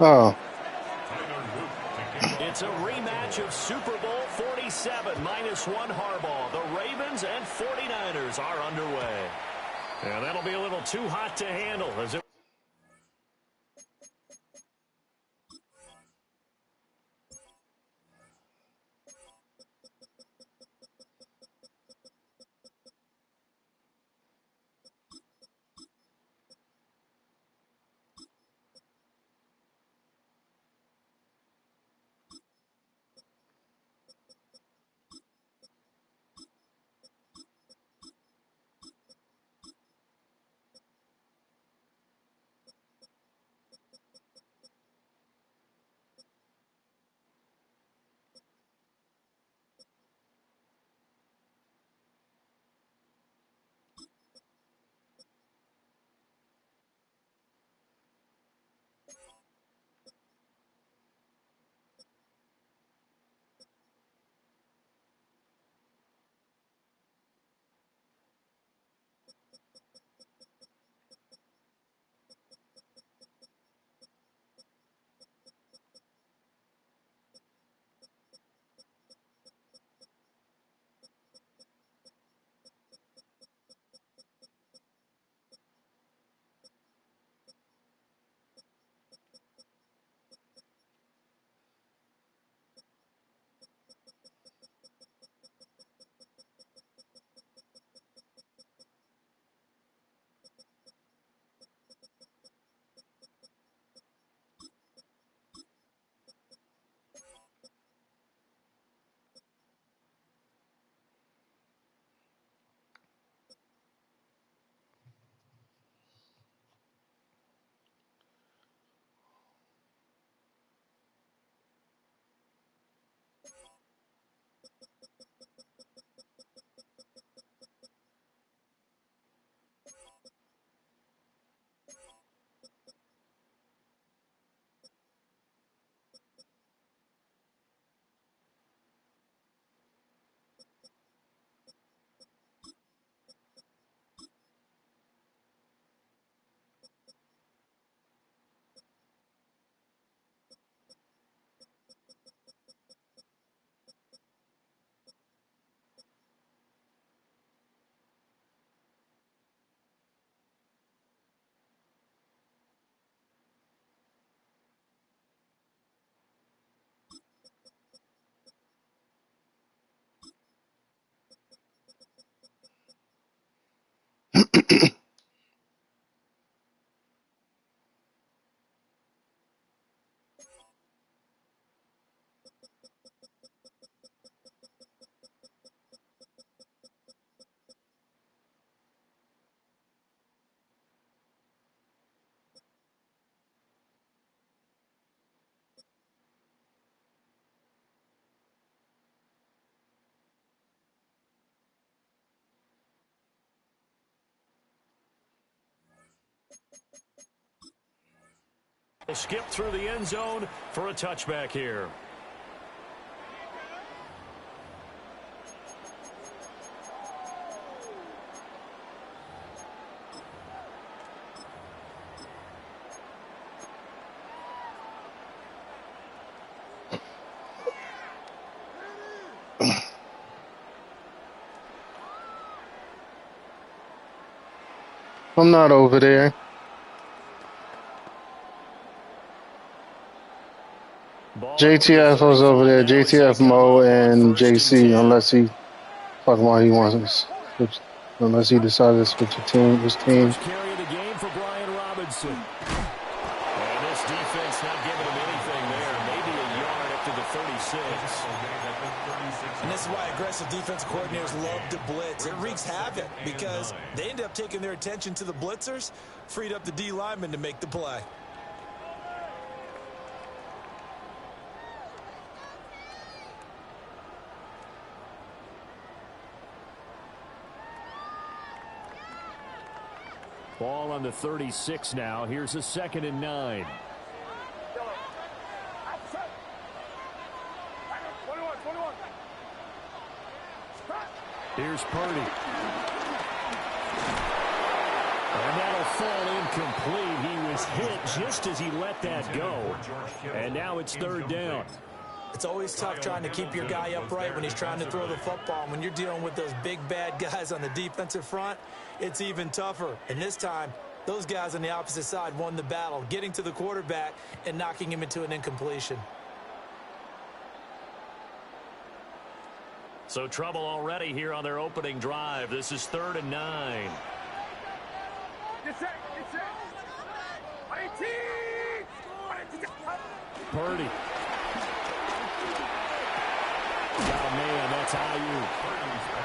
Oh. It's a rematch of Super Bowl 47, -1 Harbaugh. The Ravens and 49ers are underway. And that'll be a little too hot to handle as it will skip through the end zone for a touchback here. I'm not over there. JTF was over there. JTF, Mo, and JC, unless he talking about he wants to switch, unless he decided to switch his team. First carry of the game for Brian Robinson. And this defense not giving him anything there. Maybe a yard up to the 36. And this is why aggressive defense coordinators love to blitz. It wreaks havoc because they end up taking their attention to the blitzers, freed up the D lineman to make the play. Ball on the 36 now. Here's a 2nd and 9. Here's Purdy. And that'll fall incomplete. He was hit just as he let that go. And now it's third down. It's always tough trying to keep your guy upright when he's trying to throw the football. And when you're dealing with those big, bad guys on the defensive front, it's even tougher. And this time, those guys on the opposite side won the battle, getting to the quarterback and knocking him into an incompletion. So trouble already here on their opening drive. This is 3rd and 9. Purdy. Got a man, that's Ayuk.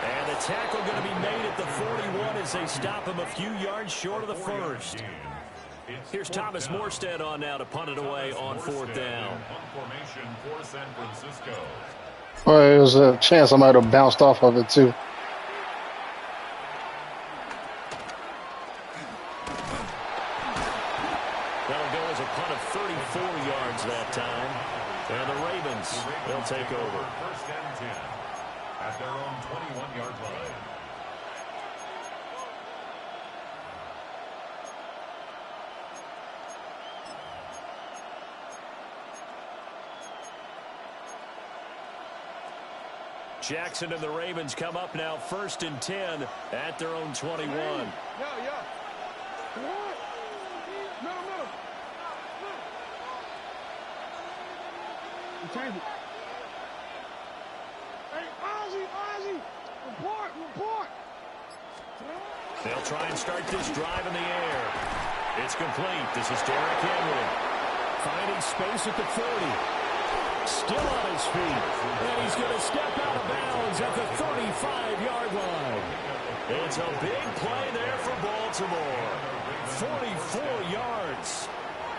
And the tackle going to be made at the 41 as they stop him a few yards short of the first. Here's Thomas Morstead on now to punt it away on 4th down. Well, there was a chance I might have bounced off of it, too. That'll go as a punt of 34 yards that time. And the Ravens, they'll take over. 1st and 10 at their own 21-yard line. Jackson and the Ravens come up now 1st and 10 at their own 21. Change it. Hey, Ozzy, report. They'll try and start this drive in the air. It's complete. This is Derrick Henry. Finding space at the 40. Still on his feet. And he's going to step out of bounds at the 35-yard line. It's a big play there for Baltimore. 44 yards.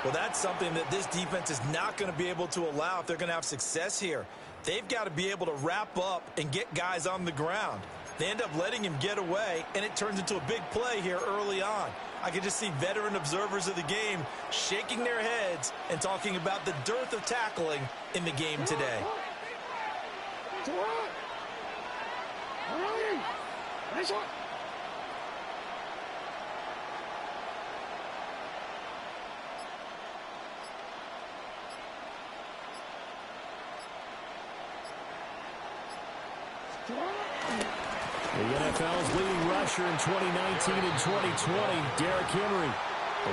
Well, that's something that this defense is not going to be able to allow if they're going to have success here. They've got to be able to wrap up and get guys on the ground. They end up letting him get away, and it turns into a big play here early on. I can just see veteran observers of the game shaking their heads and talking about the dearth of tackling in the game today. The NFL's leading rusher in 2019 and 2020, Derrick Henry.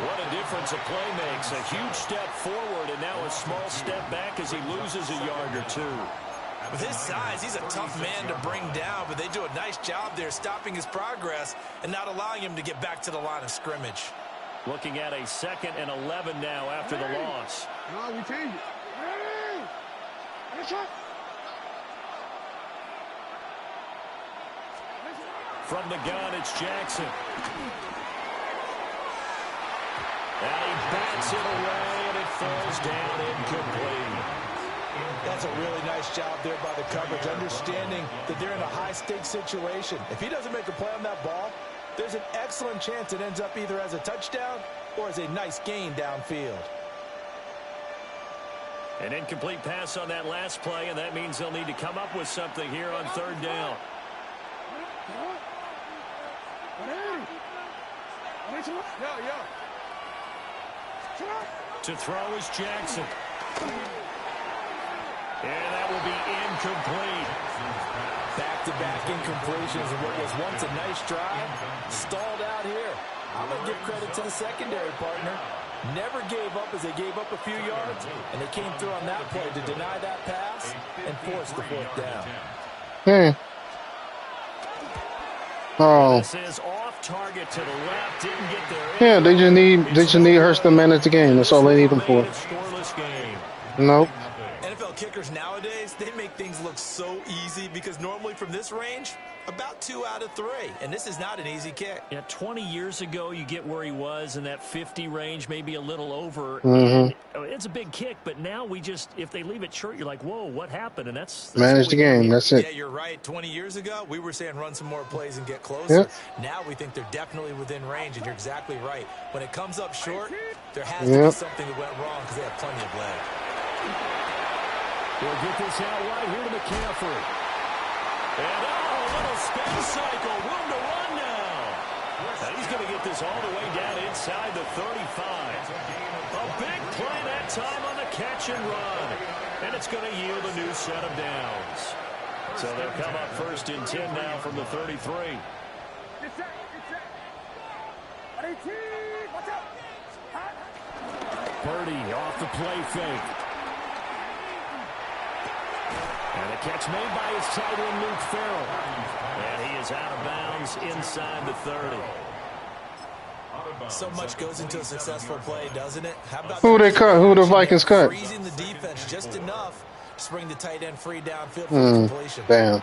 What a difference a play makes. A huge step forward and now a small step back as he loses a yard or two. With his size, he's a tough man to bring down, but they do a nice job there stopping his progress and not allowing him to get back to the line of scrimmage. Looking at a 2nd and 11 now after the loss. No, we change it. From the gun, it's Jackson. And he bats it away, and it falls down incomplete. That's a really nice job there by the coverage, understanding that they're in a high-stakes situation. If he doesn't make a play on that ball, there's an excellent chance it ends up either as a touchdown or as a nice gain downfield. An incomplete pass on that last play, and that means they'll need to come up with something here on 3rd down. To throw is Jackson. And that will be incomplete. Back-to-back incompletions and what was once a nice drive stalled out here. I'm going to give credit to the secondary partner. Never gave up as they gave up a few yards, and they came through on that play to deny that pass and force the 4th down. Hey. Oh. This is off target to the left. Didn't get there. Yeah, they just need Hurst to manage the game. That's all they need him for. Scoreless game. Nope. NFL kickers nowadays, they make things look so easy because normally from this range, about 2 out of 3. And this is not an easy kick. Yeah, 20 years ago, you get where he was in that 50 range, maybe a little over. Mm-hmm. It's a big kick, but now we just, if they leave it short, you're like, whoa, what happened? And that's manage the game. That's it. Yeah, you're right. 20 years ago, we were saying run some more plays and get closer. Yep. Now we think they're definitely within range, and you're exactly right. When it comes up short, there has to be something that went wrong because they have plenty of leg. We'll get this out right here to McCaffrey. And a little spin cycle. Room to run now. And He's going to get this all the way down inside the 35. A big play that time on the catch and run. And it's going to yield a new set of downs. So they'll come up 1st and 10 now from the 33. Purdy off the play fake. And a catch made by his tight end, Luke Farrell. And he is out of bounds inside the 30. So much goes into a successful play, doesn't it? How about Who they cut? Who the Vikings cut? Freezing the defense just enough to bring the tight end free downfield for completion. Damn.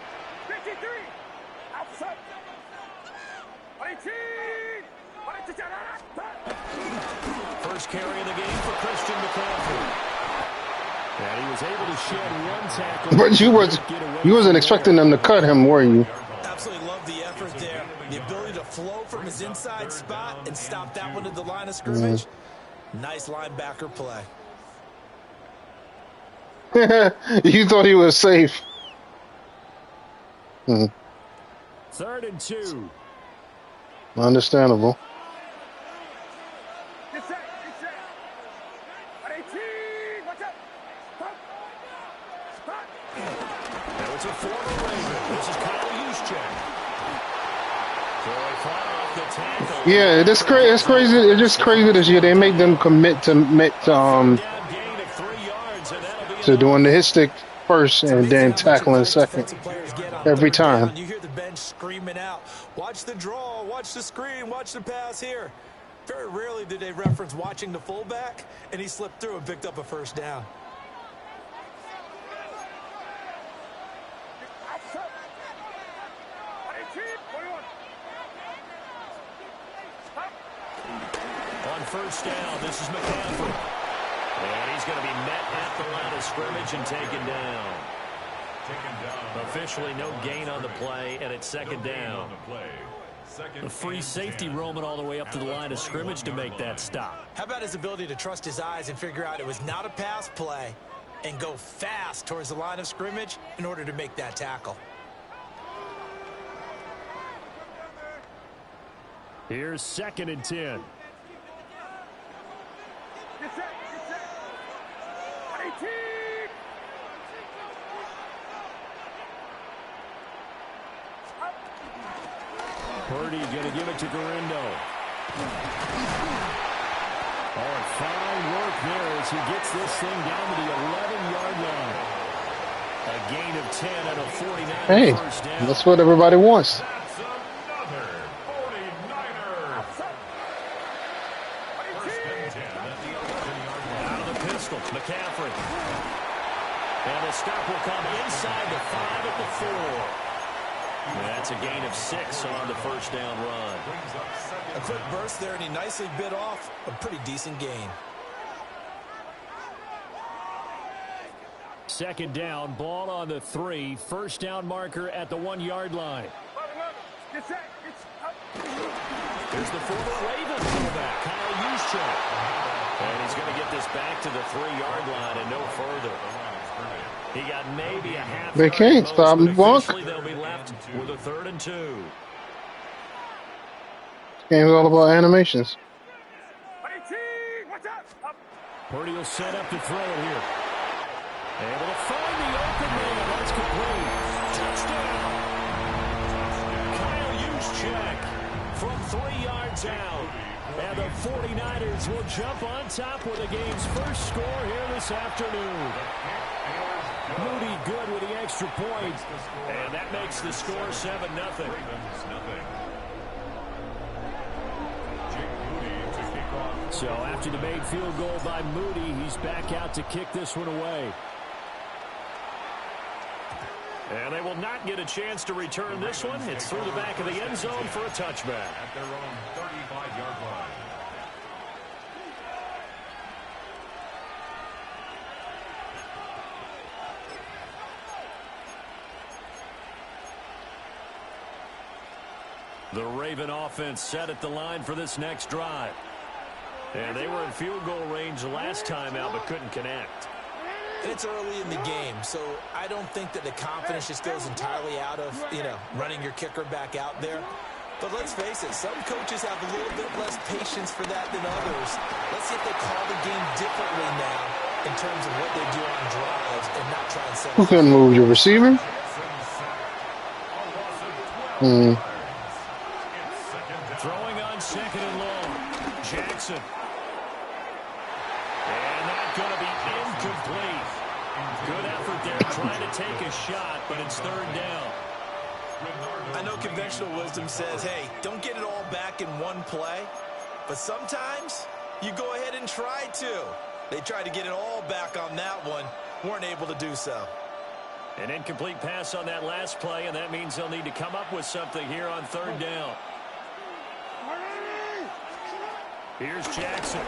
First carry of the game for Christian McCaffrey. And he was able to shed one tackle. But you wasn't expecting them to cut him, were you? Absolutely love the effort there. The ability to flow from his inside spot and stop that one at the line of scrimmage. Nice linebacker play. You thought he was safe. 3rd and 2. Understandable. Now it's a former Raven. This is Kyle Juszczyk. Yeah, it's crazy. It's crazy. It's just crazy this year. They make them commit to doing the hit stick first and then tackling second every time. You hear the bench screaming out, watch the draw, watch the screen, watch the pass here. Very rarely did they reference watching the fullback, and he slipped through and picked up a first down. On first down, this is McCaffrey. And he's going to be met at the line of scrimmage and taken down. Officially no gain on the play, and it's 2nd down. A free safety roaming all the way up to the line of scrimmage to make that stop. How about his ability to trust his eyes and figure out it was not a pass play and go fast towards the line of scrimmage in order to make that tackle? Here's 2nd and 10. Purdy going to give it to Garindo. Oh, fine work there as he gets this thing down to the 11-yard line. A gain of 10 and a 49 Hey, first down. that's what everybody wants. That's another 49er. First and 10 at the 11-yard line. Out of the pistol, McCaffrey. And the stop will come inside the 5 at the 4. That's a gain of 6 on the first down run. A quick burst there, and he nicely bit off a pretty decent gain. 2nd down, ball on the 3. First down marker at the 1-yard line. Here's the former Raven fullback, Kyle Juszczyk. And he's going to get this back to the 3-yard line and no further. He got maybe a half. They can't stop him, Bunk. They'll be left with a 3rd and 2. Game's all about animations. Purdy will set up to throw it here. Able to find the open man. That's complete. Touchdown. Kyle Juszczyk from 3 yards out. And the 49ers will jump on top with the game's first score here this afternoon. Moody good with the extra point. And that makes the score 7-0. So after the made field goal by Moody, he's back out to kick this one away. And they will not get a chance to return this one. It's through the back of the end zone for a touchback. At their own 35-yard line. The Raven offense set at the line for this next drive. And they were in field goal range last time out but couldn't connect. And it's early in the game, so I don't think that the confidence just goes entirely out of, running your kicker back out there. But let's face it, some coaches have a little bit less patience for that than others. Let's see if they call the game differently now in terms of what they do on drives and not try and set Who couldn't move your receiver? Throwing on second and long. Jackson. And that's going to be incomplete. Good effort there trying to take a shot, but it's third down. I know conventional wisdom says, hey, don't get it all back in one play. But sometimes you go ahead and try to. They tried to get it all back on that one. Weren't able to do so. An incomplete pass on that last play, and that means they'll need to come up with something here on third down. Here's Jackson.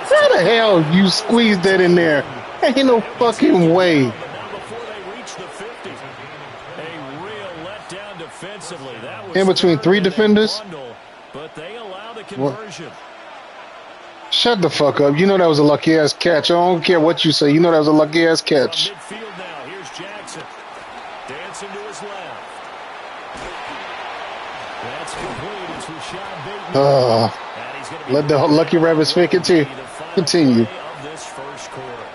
How the hell you squeezed that in there? Ain't no fucking way. But not before they reach the 50. A real letdown defensively. That was In between three defenders? bundle, but they allow the conversion. Shut the fuck up. You know that was a lucky ass catch. I don't care what you say. You know that was a lucky ass catch. From midfield now. Here's Jackson. Dancing to his left. That's complete. It's Rashad Bateman. And he's gonna be Let the lucky rabbits fit continue. of this first quarter.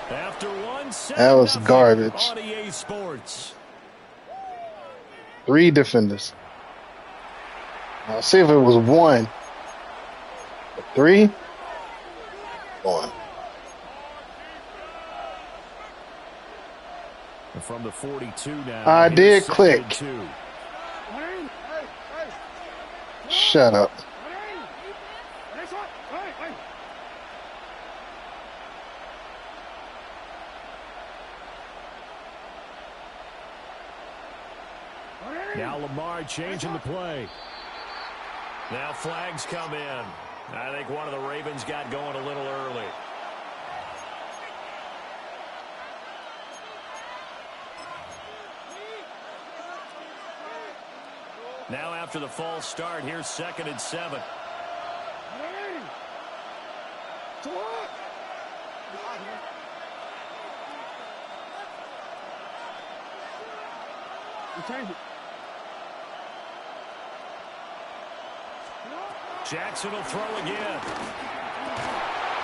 After one, That was garbage. on EA Sports. 3 defenders. I'll see if it was 1. 3? 1. And from the 42 now. I here's did second click. and 2. Shut up. Now Lamar changing the play. Now flags come in. I think one of the Ravens got going a little early. Now after the false start, here's 2nd and 7. Jackson will throw again.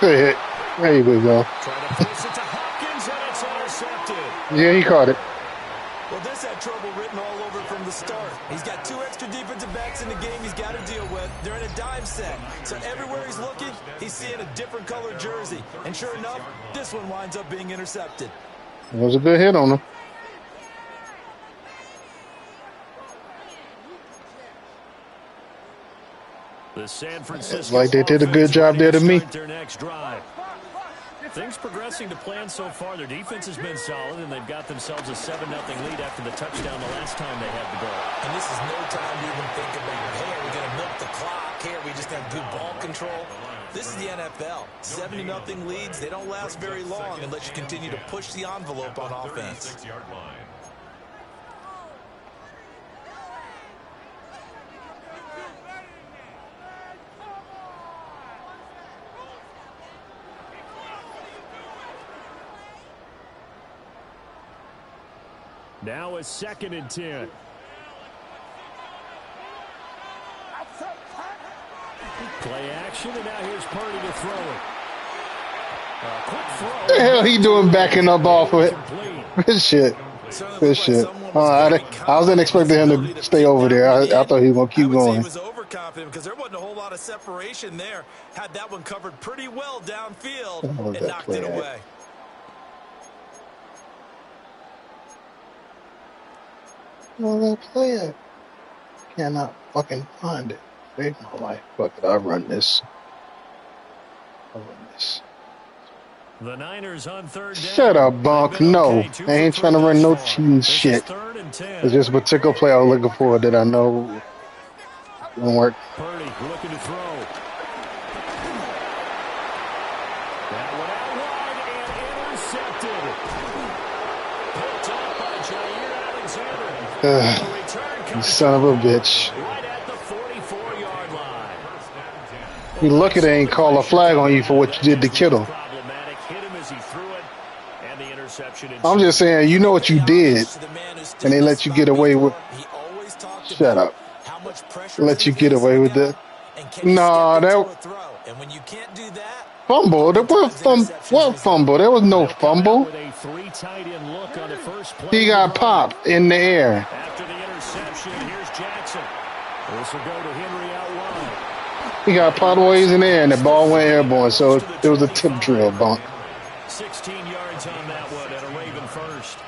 Good hit. There we go. Trying to force it to Hopkins, and it's intercepted. Yeah, he caught it. Well, this had trouble written all over from the start. He's got 2 extra defensive backs in the game he's got to deal with. They're in a dime set. So everywhere he's looking, he's seeing a different color jersey. And sure enough, this one winds up being intercepted. It was a good hit on him. The San Francisco Like they did a good job there to me. their next drive. Things progressing to plan so far. Their defense has been solid, and they've got themselves a 7-0 lead after the touchdown the last time they had the ball. And this is no time to even think about, hey, are we going to milk the clock? Hey, are we just going to have good ball control? This is the NFL. 7-0 leads, they don't last very long unless you continue to push the envelope on offense. Now a 2nd and 10. Play action, and now here's Purdy to throw it. Quick throw. What the hell he doing backing up off of it? Good shit. Good shit. I wasn't expecting him to stay over there. I thought he was going to keep going. He was overconfident because there wasn't a whole lot of separation there. Had that one covered pretty well downfield and knocked it away. Well, that player cannot fucking find it. Save my life. Fuck it, I'll run this. The Niners on third down. Shut up, Bunk. No, I ain't trying to run no cheating shit. It's just a particular play I was looking for that I know won't work. Purdy looking to throw. That one out wide and intercepted. Picked up by Jair Alexander. You son of a bitch. Right at the 44-yard line. You lucky they ain't call a flag on you for what you did to Kittle. Problematic. Hit him as he threw it, and the interception. I'm just saying, you know what you did. The man who's And they let you get away with. Shut up. Let you get away with that. Nah, that And when you can't do that, fumble. What fumble? There was no fumble. He got popped in the air. After the interception, here's Jackson. This will go to Henry out wide. He got popped ways in the air, and the ball went airborne, so it was a tip drill bump. 16 yards on that one, and a Raven first.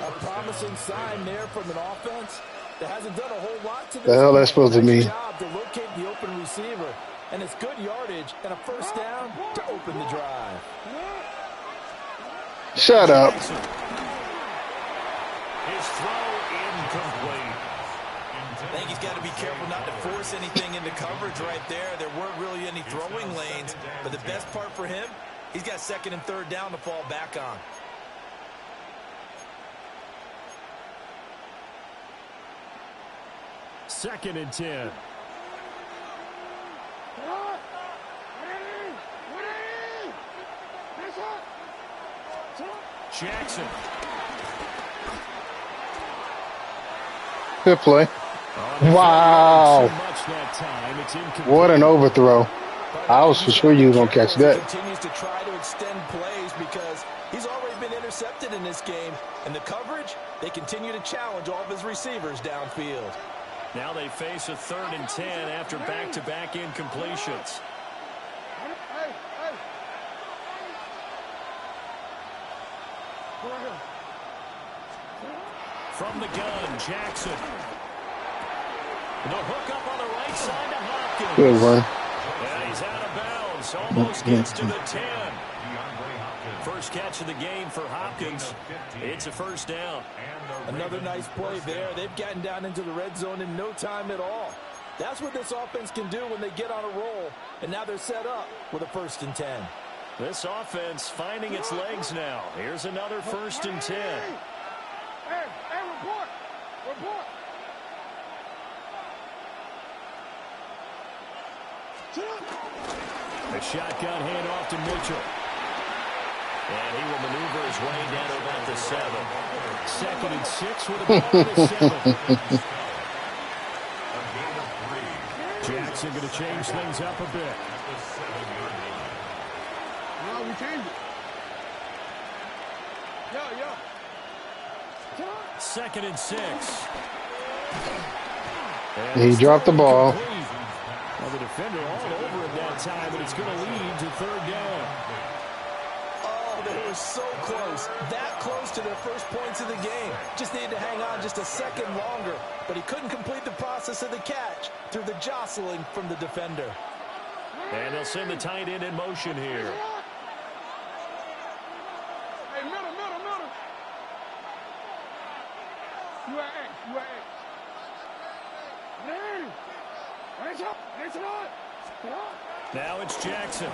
A promising sign there from an offense that hasn't done a whole lot to this. The hell that's supposed to mean? Job to locate the open receiver, and it's good yardage and a first down to open the drive. Shut up. His throw incomplete. I think he's got to be careful not to force anything into coverage right there. There weren't really any throwing lanes, but the best part for him, he's got second and third down to fall back on. Second and 10. Jackson. Good play. Wow. What an overthrow. I was for sure you were going to catch that. Continues to try to extend plays because he's already been intercepted in this game. And the coverage, they continue to challenge all of his receivers downfield. Now they face a 3rd and 10 after back-to-back incompletions. From the gun, Jackson. The hook up on the right side to Hopkins. Good one. And he's out of bounds. Almost gets to the 10. First catch of the game for Hopkins. It's a first down. Another nice play there. They've gotten down into the red zone in no time at all. That's what this offense can do when they get on a roll. And now they're set up with a 1st and 10. This offense finding its legs now. Here's another 1st and 10. Hey, report. Report. A shotgun handoff to Mitchell. And he will maneuver his way down to about the 7. 2nd and 6 with a ball at the 7. Jackson going to change things up a bit. No, we changed it. Yeah. 2nd and 6. He dropped the ball. Well, the defender all over it that time, and it's going to lead to 3rd down. Oh, they were so close. That close to their first points of the game. Just needed to hang on just a second longer, but he couldn't complete the process of the catch through the jostling from the defender. And they'll send the tight end in motion here. Hey, middle. You at X. Now it's Jackson.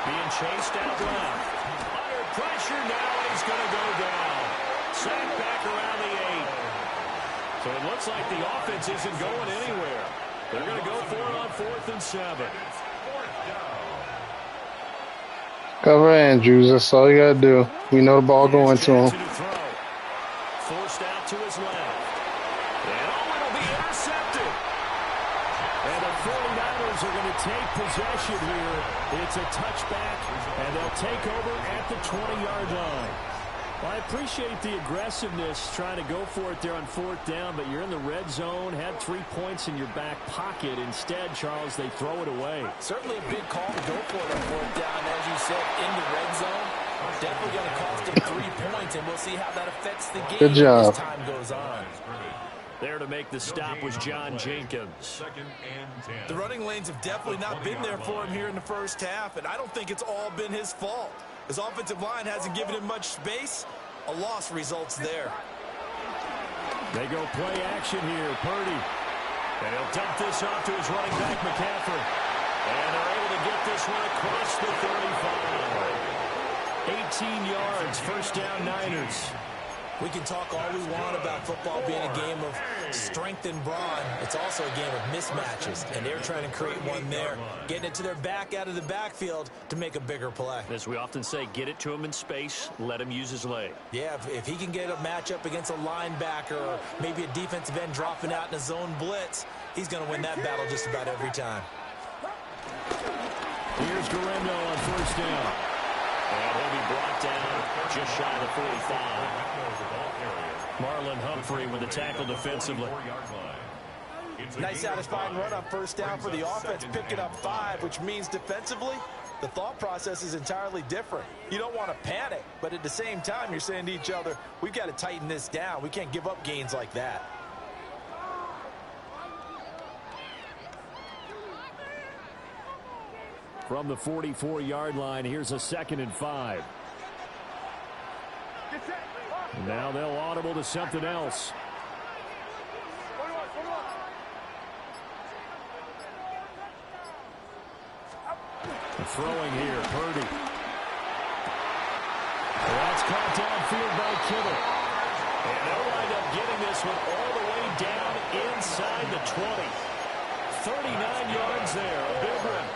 Being chased out left. Under pressure now, and he's going to go down. Sacked back around the 8. So it looks like the offense isn't going anywhere. They're going to go for it on 4th and 7. Cover Andrews. That's all you got to do. We know the ball going to him. Forced out to his left. And it'll be intercepted. And the 49ers are going to take possession here. It's a touchback, and they'll take over at the 20-yard line. Well, I appreciate the aggressiveness trying to go for it there on 4th down, but you're in the red zone, had 3 points in your back pocket. Instead, Charles, they throw it away. Certainly a big call to go for it on 4th down, as you said, in the red zone. Definitely going to cost them 3 points, and we'll see how that affects the game Good job. as time goes on. There to make the stop was John Jenkins. The running lanes have definitely not been there for him here in the first half, and I don't think it's all been his fault. His offensive line hasn't given him much space. A loss results there. They go play action here. Purdy. And he'll dump this off to his running back, McCaffrey. And they're able to get this one across the 35. 18 yards, first down Niners. We can talk all we want about football being a game of strength and brawn. It's also a game of mismatches, and they're trying to create one there, getting it to their back out of the backfield to make a bigger play. As we often say, get it to him in space, let him use his leg. Yeah, if he can get a matchup against a linebacker or maybe a defensive end dropping out in a zone blitz, he's going to win that battle just about every time. Here's Guerrero on first down. And he'll be brought down just shy of the 45. Marlon Humphrey with the tackle defensively. Nice satisfying run on first down for the offense, picking up 5, which means defensively, the thought process is entirely different. You don't want to panic, but at the same time, you're saying to each other, we've got to tighten this down. We can't give up gains like that. From the 44-yard line, here's a 2nd and 5. Now they'll audible to something else. Throwing here, Purdy. That's caught downfield by Kittle. And they'll wind up getting this one all the way down inside the 20. 39 yards there, a big one.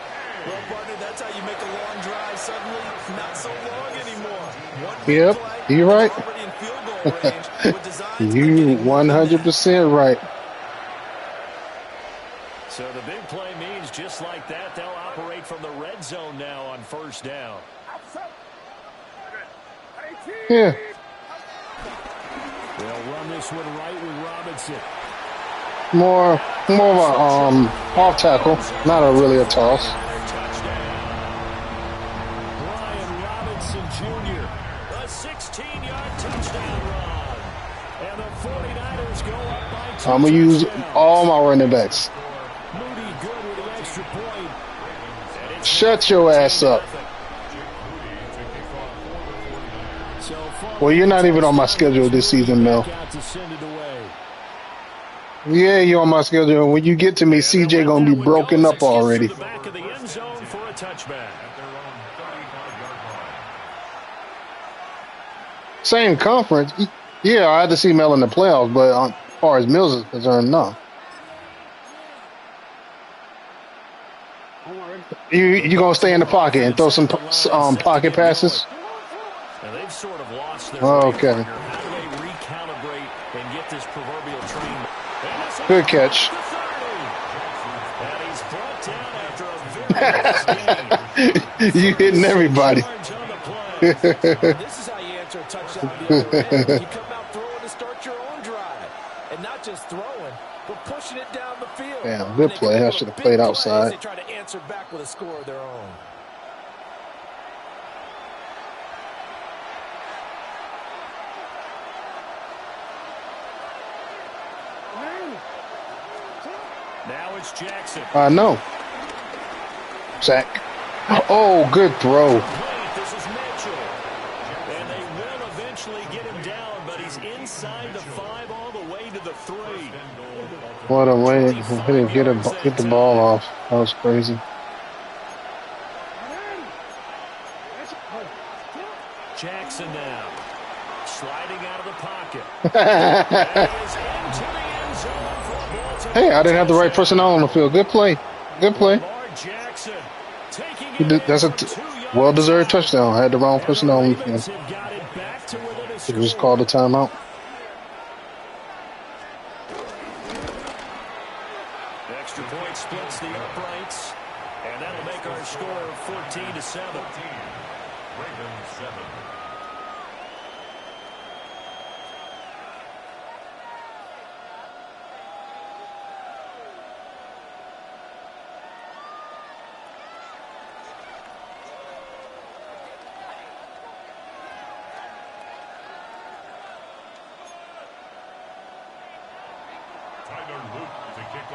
Well, partner, that's how you make a long drive suddenly not so long anymore. Yep, you're right. You 100% right. So the big play means just like that, they'll operate from the red zone now on first down. Yeah. They'll run this one right with Robinson. More of a off tackle, not really a toss. Brian Robinson Jr., a 16-yard touchdown run. And the 49ers go up by 2 I'm going to use all my running backs. Moody good with an extra point. Shut your ass up. Well, you're not even on my schedule this season, Mel. Yeah, you're on my schedule. When you get to me, CJ going to be broken up already. Same conference. Yeah, I had to see Mel in the playoffs, but as far as Mills is concerned, no. You gonna stay in the pocket and throw some pocket passes? They've sort of lost their okay. How do they recalibrate and get this proverbial train? Good catch. And he's brought down after a very nice You hitting everybody. This is how you answer a touchdown at the other end. You come out throwing to start your own drive. And not just throwing, but pushing it down the field. Damn, good play. I should have played outside. They try to answer back with a score of their own. Now it's Jackson. I know. Sack. Oh, good throw. This is Mitchell. And they will eventually get him down, but he's inside the 5 all the way to the 3. What a way. He didn't get the ball off. That was crazy. Jackson now. Sliding out of the pocket. Hey, I didn't have the right personnel on the field. Good play. Good play. That's a well-deserved touchdown. I had the wrong personnel on the field. It was called a timeout. Extra point splits the uprights, and that'll make our score 14-7. Ravens 7.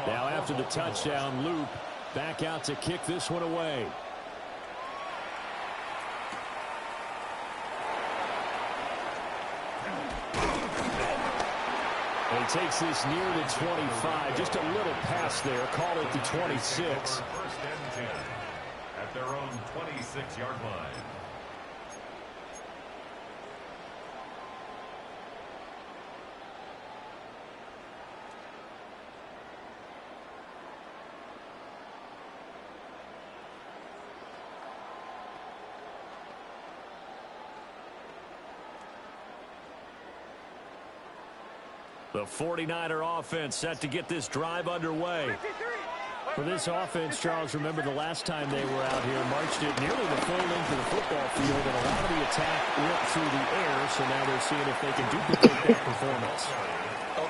Now after the touchdown, Loop back out to kick this one away. He takes this near the 25, just a little pass there, call it the 26. First and 10 at their own 26-yard line. The 49er offense set to get this drive underway. For this offense, Charles, remember the last time they were out here, marched it nearly the full length of the football field, and a lot of the attack went through the air, so now they're seeing if they can duplicate that performance.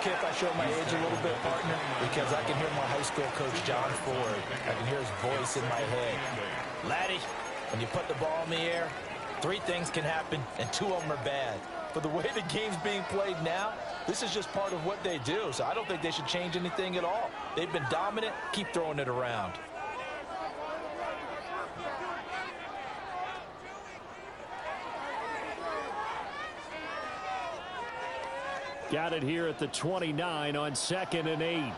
Okay, if I show my age a little bit, partner, because I can hear my high school coach, John Ford. I can hear his voice in my head. Laddie, when you put the ball in the air, 3 things can happen, and 2 of them are bad. For the way the game's being played now, this is just part of what they do, so I don't think they should change anything at all. They've been dominant. Keep throwing it around. Got it here at the 29 on 2nd and 8.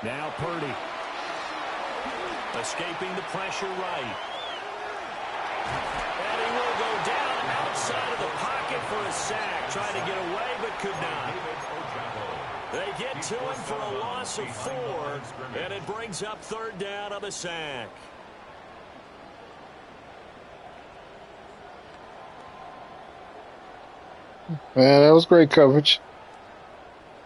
Now Purdy. Escaping the pressure right. And he will go down outside of the pocket for a sack. Trying to get away, but could not. They get to him for a loss of 4, and it brings up 3rd down on the sack. Man, that was great coverage.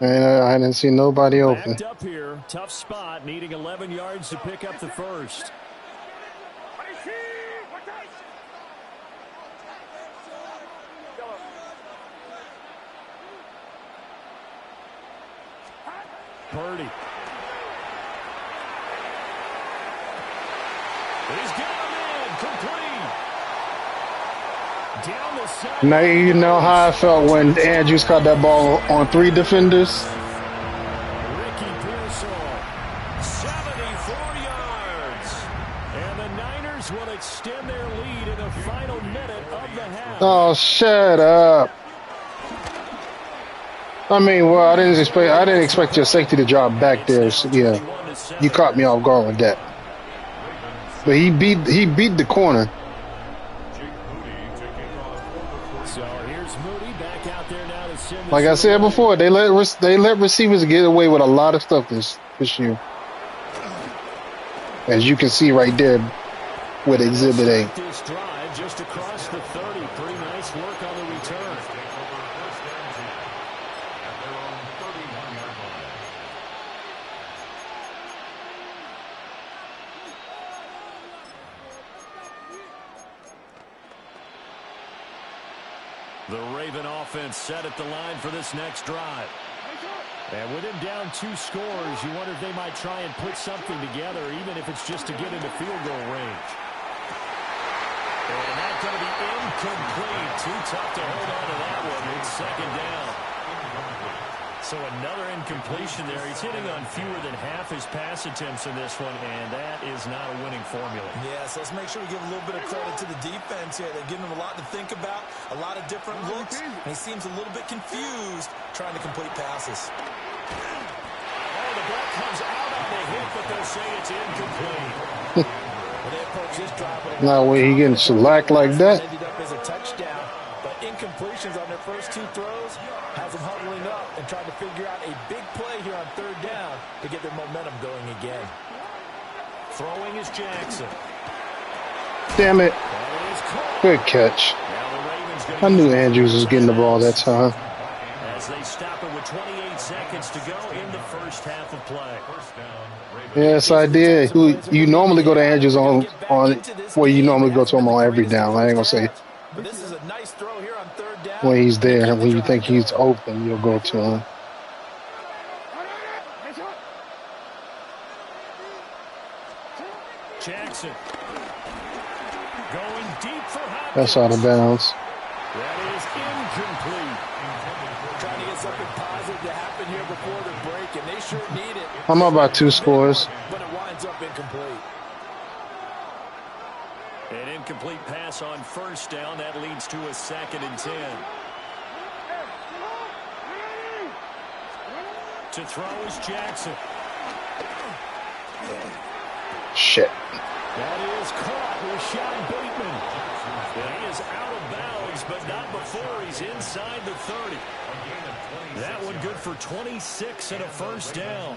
And I didn't see nobody open. Backed up here, tough spot, needing 11 yards to pick up the first. Purdy. He's got him in, complete. Down the side. Now you know how I felt when Andrews caught that ball on 3 defenders. Ricky Pearsall, 74 yards. And the Niners will extend their lead in the final minute of the half. Oh, shut up. I mean, well, I didn't expect your safety to drop back there. So, yeah, you caught me off guard with that. But he beat the corner. So here's Moody back out there now to send. Like I said before, they let receivers get away with a lot of stuff this year. As you can see right there with Exhibit A. This drive just across the 30. Pretty nice work on the return. The Raven offense set at the line for this next drive. And with him down 2 scores, you wonder if they might try and put something together, even if it's just to get into field goal range. And that's going to be incomplete. Too tough to hold on to that one. It's 2nd down. So another incompletion there. He's hitting on fewer than half his pass attempts in this one, and that is not a winning formula. Yeah, so let's make sure we give a little bit of credit to the defense here. They're giving him a lot to think about, a lot of different looks, and he seems a little bit confused trying to complete passes. Oh, the ball comes out on the hit, but they'll say it's incomplete. When they approach this drive, Now, when he getting shellacked like that. ended up as a touchdown, but incompletions on their first 2 throws has them huddling up and trying to figure out a big play here on 3rd down to get their momentum going again. Throwing is Jackson. Damn it. Good catch. I knew Andrews was getting the ball that time. As they stop it with 28 seconds to go in the first half of play. Yes, I did. You normally go to Andrews on where you normally go to him on every down. I ain't gonna say But this is a nice throw here on 3rd down. when he's there. When you think he's open, you'll go to him. Jackson going deep for Hopkins. That's out of bounds. That is incomplete. Trying to get something positive to happen here before the break, and they sure need it. I'm up by 2 scores. But it winds up incomplete. An incomplete pass on 1st down. That leads to a 2nd and 10. To throw is Jackson. Shit. That is caught with Sean Bateman. And he is out of bounds, but not before he's inside the 30. That one good for 26 and a 1st down.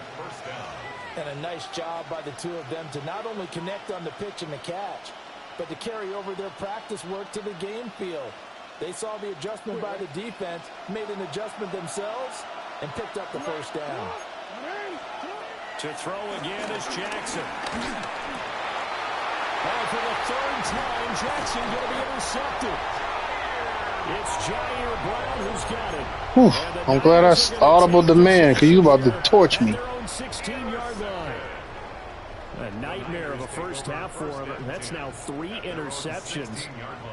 And a nice job by the two of them to not only connect on the pitch and the catch, but to carry over their practice work to the game field. They saw the adjustment by the defense, made an adjustment themselves, and picked up the first down. To throw again is Jackson. Oh, for the third time, Jackson going to be intercepted. It's Jair Brown who's got it. Whew, I'm glad I audible demand because you about to torch me. At their own 16-yard line. A nightmare of a first half for him. That's now 3 interceptions.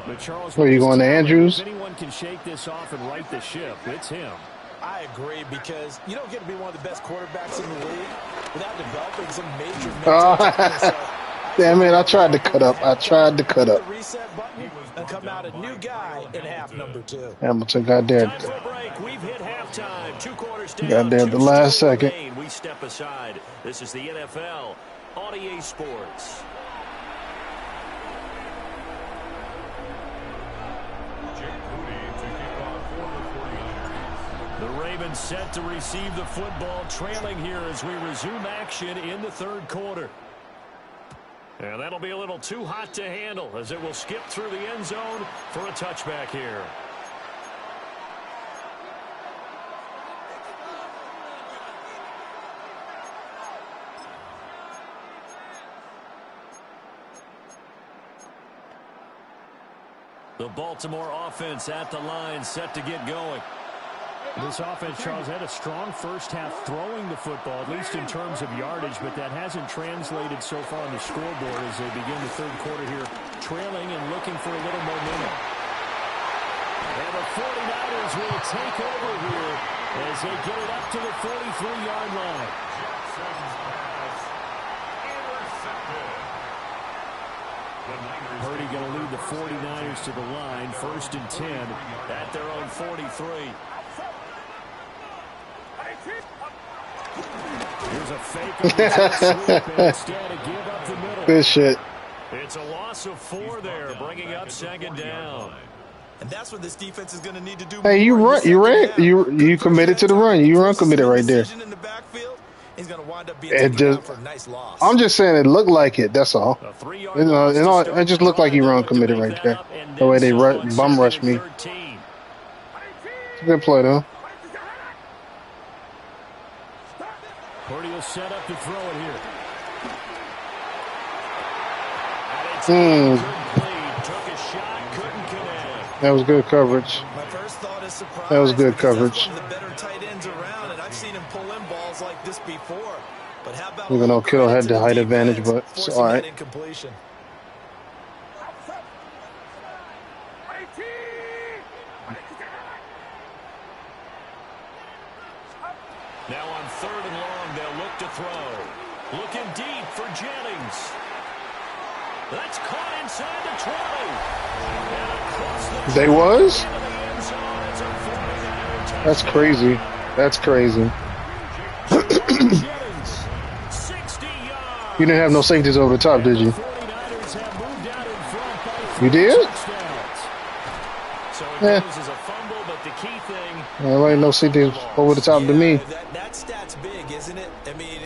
But Charles, Where are you going to Andrews? If anyone can shake this off and right the ship, it's him. I agree, because you don't get to be one of the best quarterbacks in the league without developing some major mental toughness. Damn it, I tried to cut up. The reset button and come out a new guy in half number 2. Hamilton got there. Time for a break. We've hit halftime. 2 quarters down. Got there at the last second. We step aside. This is the NFL on EA Sports. The Ravens set to receive the football, trailing here as we resume action in the third quarter. And that'll be a little too hot to handle as it will skip through the end zone for a touchback here. The Baltimore offense at the line, set to get going. This offense, Charles, had a strong first half throwing the football, at least in terms of yardage, but that hasn't translated so far on the scoreboard as they begin the third quarter here, trailing and looking for a little momentum. And the 49ers will take over here as they get it up to the 43-yard line. Purdy going to lead the 49ers to the line, 1st and 10 at their own 43. Here's a fake sweep instead to give up the middle. Good shit. It's a loss of 4 there, bringing up 2nd down. And that's what this defense is going to need to do. Hey, you committed to the run. You run committed right there. He's going to wind up being for a nice loss. I'm just saying it looked like it. That's all. It just looked like he run committed right there. The way they bum rushed me. It's a good play though. Purdy will set up to throw it here. Took a shot, couldn't connect. That was good coverage. My first thought is surprise. That was good coverage. One of the better tight ends around, and I've seen him pull in balls like this before. But how about even though Kittle had the height advantage, but it's all right. Incompletion. Now on 3rd and long, they'll look to throw. Looking deep for Jennings. That's caught inside the 20. They was? That's crazy. That's crazy. You didn't have no safeties over the top, did you? You did? Yeah. There ain't no safeties over the top to me. That stat's big, isn't it? I mean,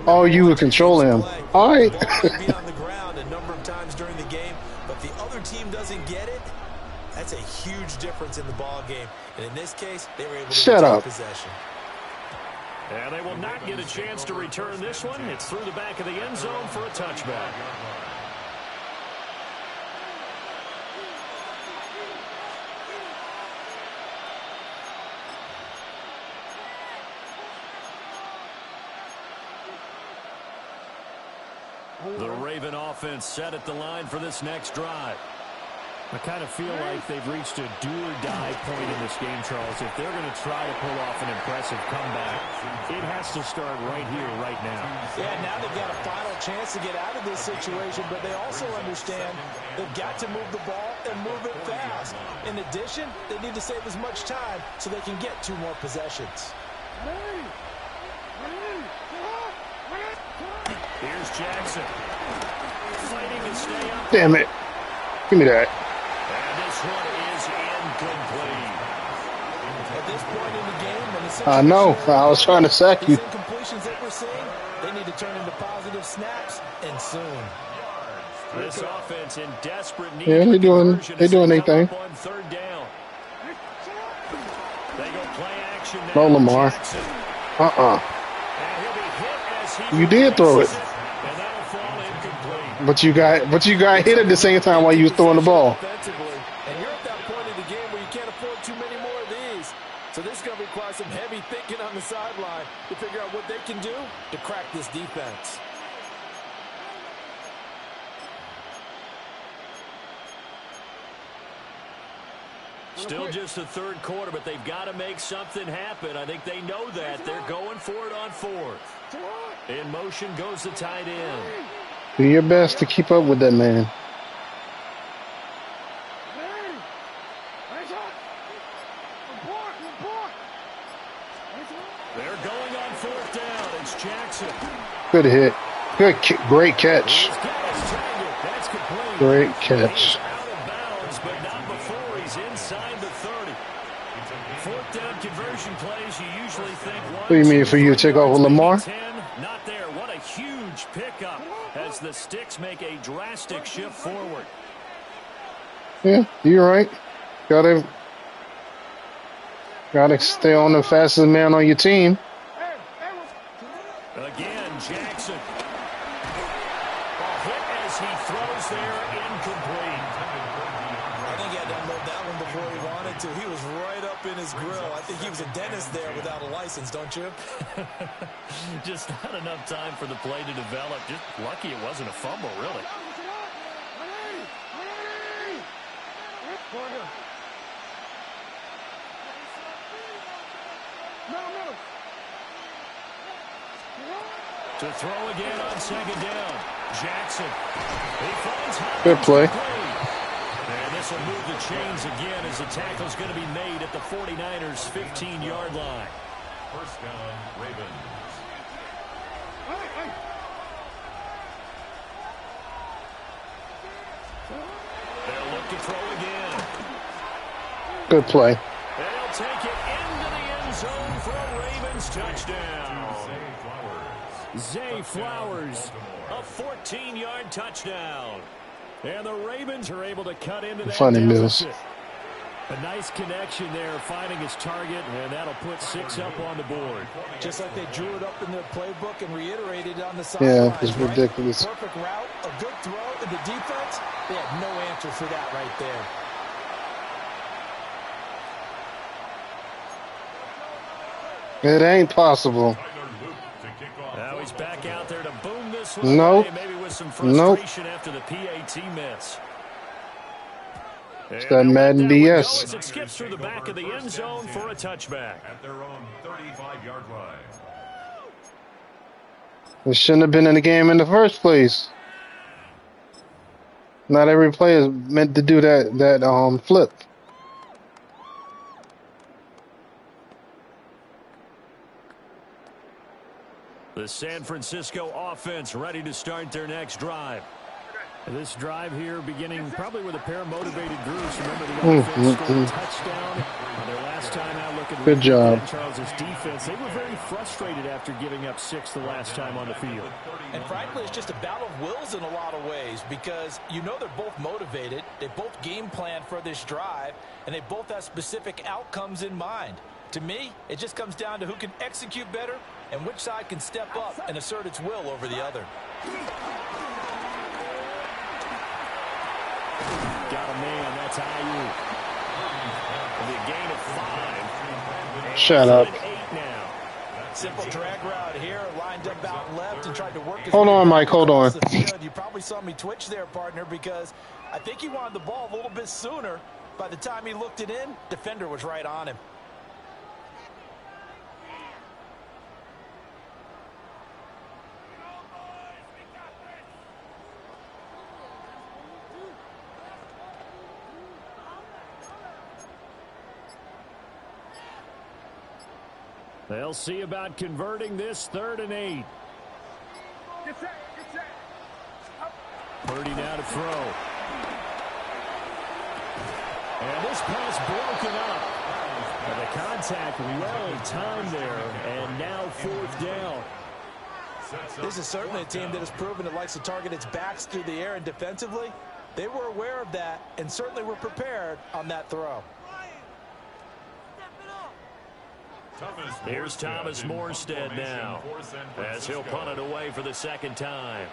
oh, you would control him. All right. Be on the ground a number of times during the game, but the other team doesn't get it. That's a huge difference in the ball game. And in this case, they were able to take possession. And they will not get a chance to return this one. It's through the back of the end zone for a touchback. The Raven offense set at the line for this next drive. I kind of feel like they've reached a do-or-die point in this game, Charles. If they're going to try to pull off an impressive comeback, it has to start right here, right now. Yeah, now they've got a final chance to get out of this situation, but they also understand they've got to move the ball and move it fast. In addition, they need to save as much time so they can get 2 more possessions. Here's Jackson. Fighting to stay up. Damn it. Give me that. And this one is incomplete. At this point in the game, I know. I was trying to sack you. Incompletions that we're seeing, They need to turn into positive snaps, and soon. This offense in desperate need. Yeah, they're doing their thing. On third down. They go play action now. No, Lamar. Jackson. Uh-uh. And he'll be hit as he You did throw it. and that'll fall incomplete. But you got hit at the same time while you was throwing the ball. And you're at that point in the game where you can't afford too many more of these. So this is going to require some heavy thinking on the sideline to figure out what they can do to crack this defense. Still just the third quarter, but they've got to make something happen. I think they know that. They're going for it on fourth. In motion goes the tight end. Do your best to keep up with that man. They're going on fourth down. It's Jackson. Good hit. Great catch. That's complete. Great catch. Out of bounds, but not before he's inside the 30. Fourth down conversion plays, you usually think one. What do you mean for you to take off with Lamar? 10, not there. What a huge pickup as the sticks make a drastic shift forward. Yeah, you're right. Gotta stay on the fastest man on your team. Again, Jackson. A hit as he throws there, incomplete. I think he had to unload that one before he wanted to. He was right up in his grill. I think he was a dentist there without a license, don't you? Just not enough time for the play to develop. Just lucky it wasn't a fumble, really. To throw again on second down. Jackson. He finds Good play. And this will move the chains again as the tackle's going to be made at the 49ers' 15-yard line. First down, Ravens. They'll look to throw again. Good play. They'll take it into the end zone for a Ravens touchdown. Zay Flowers, a 14-yard touchdown. And the Ravens are able to cut into that Funny Mills. deficit. A nice connection there, finding his target, and that'll put 6 up on the board. Just like they drew it up in their playbook and reiterated on the sideline. Yeah, it's ridiculous. Perfect route, a good throw, and the defense, they had no answer for that right there. It ain't possible. Now he's back out there to boom this one. Nope. Maybe with some frustration after the PAT miss. It's that Madden BS. As it skips through the back of the end zone for a touchback. At their own 35-yard line. It shouldn't have been in the game in the first place. Not every play is meant to do that flip. The San Francisco offense ready to start their next drive. This drive here beginning probably with a pair of motivated groups. Remember the offense scored a touchdown on their last time out looking. Good job. Charles's defense. They were very frustrated after giving up 6 the last time on the field. And frankly, it's just a battle of wills in a lot of ways because you know they're both motivated. They both game plan for this drive, and they both have specific outcomes in mind. To me, it just comes down to who can execute better and which side can step up and assert its will over the other. Got a man. That's IU. The gain of 5. Shut up. Now. Simple drag route here, lined up out left and tried to work his Hold way on, back Mike. Hold on. across the field. You probably saw me twitch there, partner, because I think he wanted the ball a little bit sooner. By the time he looked it in, defender was right on him. They'll see about converting this 3rd and 8. Purdy now to throw. And this pass broken up. And the contact well timed there. And now 4th down. This is certainly a team that has proven it likes to target its backs through the air, and defensively, they were aware of that and certainly were prepared on that throw. Here's Thomas Morstead now as he'll punt it away for the second time.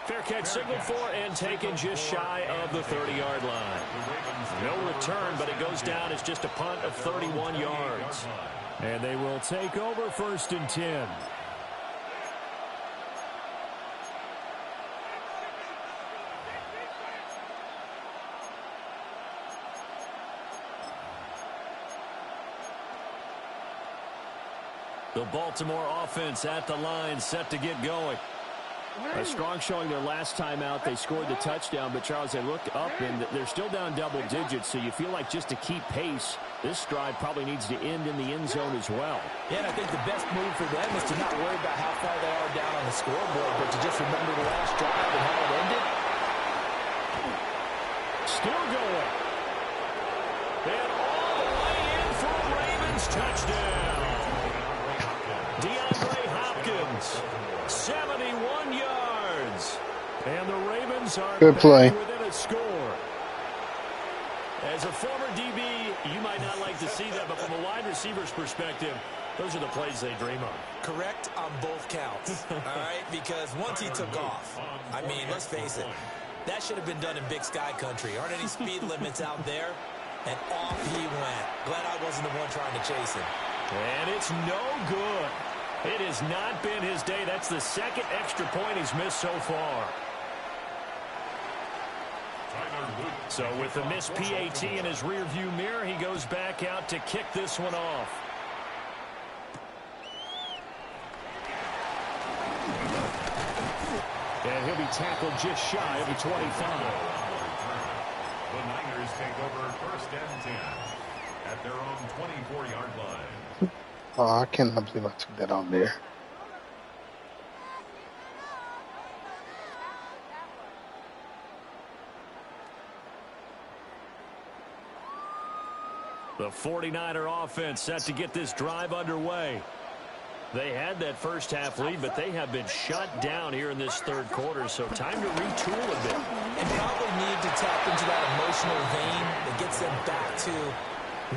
Fair catch signaled for and taken just shy of the 30-yard line. No return, but it goes down as just a punt of 31 yards. And they will take over 1st and 10. The Baltimore offense at the line, set to get going. A strong showing their last time out. They scored the touchdown, but Charles, they look up and they're still down double digits, so you feel like just to keep pace, this drive probably needs to end in the end zone as well. Yeah, and I think the best move for them is to not worry about how far they are down on the scoreboard, but to just remember the last drive and how it ended. Still going. And all the way in for a Ravens touchdown. DeAndre Hopkins, 71 yards. And the Ravens are good play within a score. As a former DB, you might not like to see that, but from a wide receiver's perspective, those are the plays they dream of. Correct on both counts, all right? Because once he took off, I mean, let's face it, that should have been done in Big Sky country. Aren't any speed limits out there? And off he went. Glad I wasn't the one trying to chase him. And it's no good. It has not been his day. That's the second extra point he's missed so far. So with the missed PAT in his rearview mirror, he goes back out to kick this one off. And he'll be tackled just shy of the 25. The Niners take over 1st and 10 at their own 24-yard line. Oh, I cannot believe I took that on there. The 49er offense set to get this drive underway. They had that first half lead, but they have been shut down here in this third quarter, so time to retool a bit. And probably need to tap into that emotional vein that gets them back to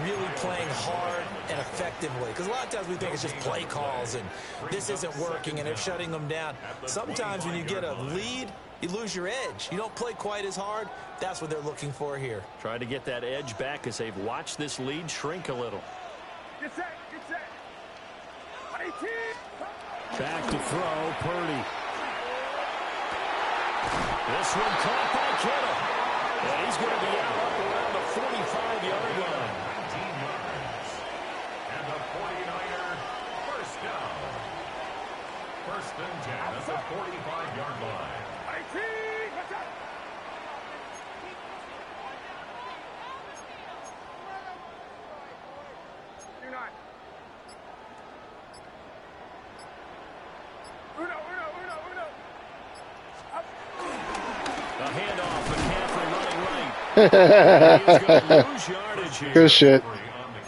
really playing hard and effectively. Because a lot of times we think it's just play calls and this isn't working and they're shutting them down. Sometimes when you get a lead, you lose your edge. You don't play quite as hard. That's what they're looking for here. Try to get that edge back as they've watched this lead shrink a little. Get set, get set. 18. Back to throw, Purdy. This one caught by Kittle. And he's going to be out up around the 45-yard line. 19 yards. And the 49er first down. 1st and 10 at the 45-yard line. 18. Watch out. Do not. Uno. Up. A handoff, McCaffrey running right. He is going to lose yardage here. Good shit.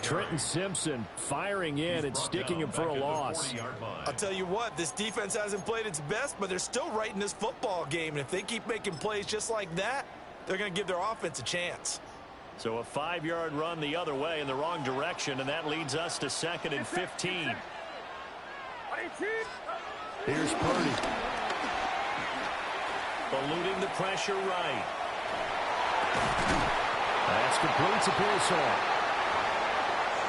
Trenton Simpson firing in and sticking him for a loss. I'll tell you what, this defense hasn't played its best, but they're still right in this football game. And if they keep making plays just like that, they're going to give their offense a chance. So a 5-yard run the other way in the wrong direction, and that leads us to 2nd and 15. 18. Here's Purdy. Eluding the pressure right. That's complete to Pearsall.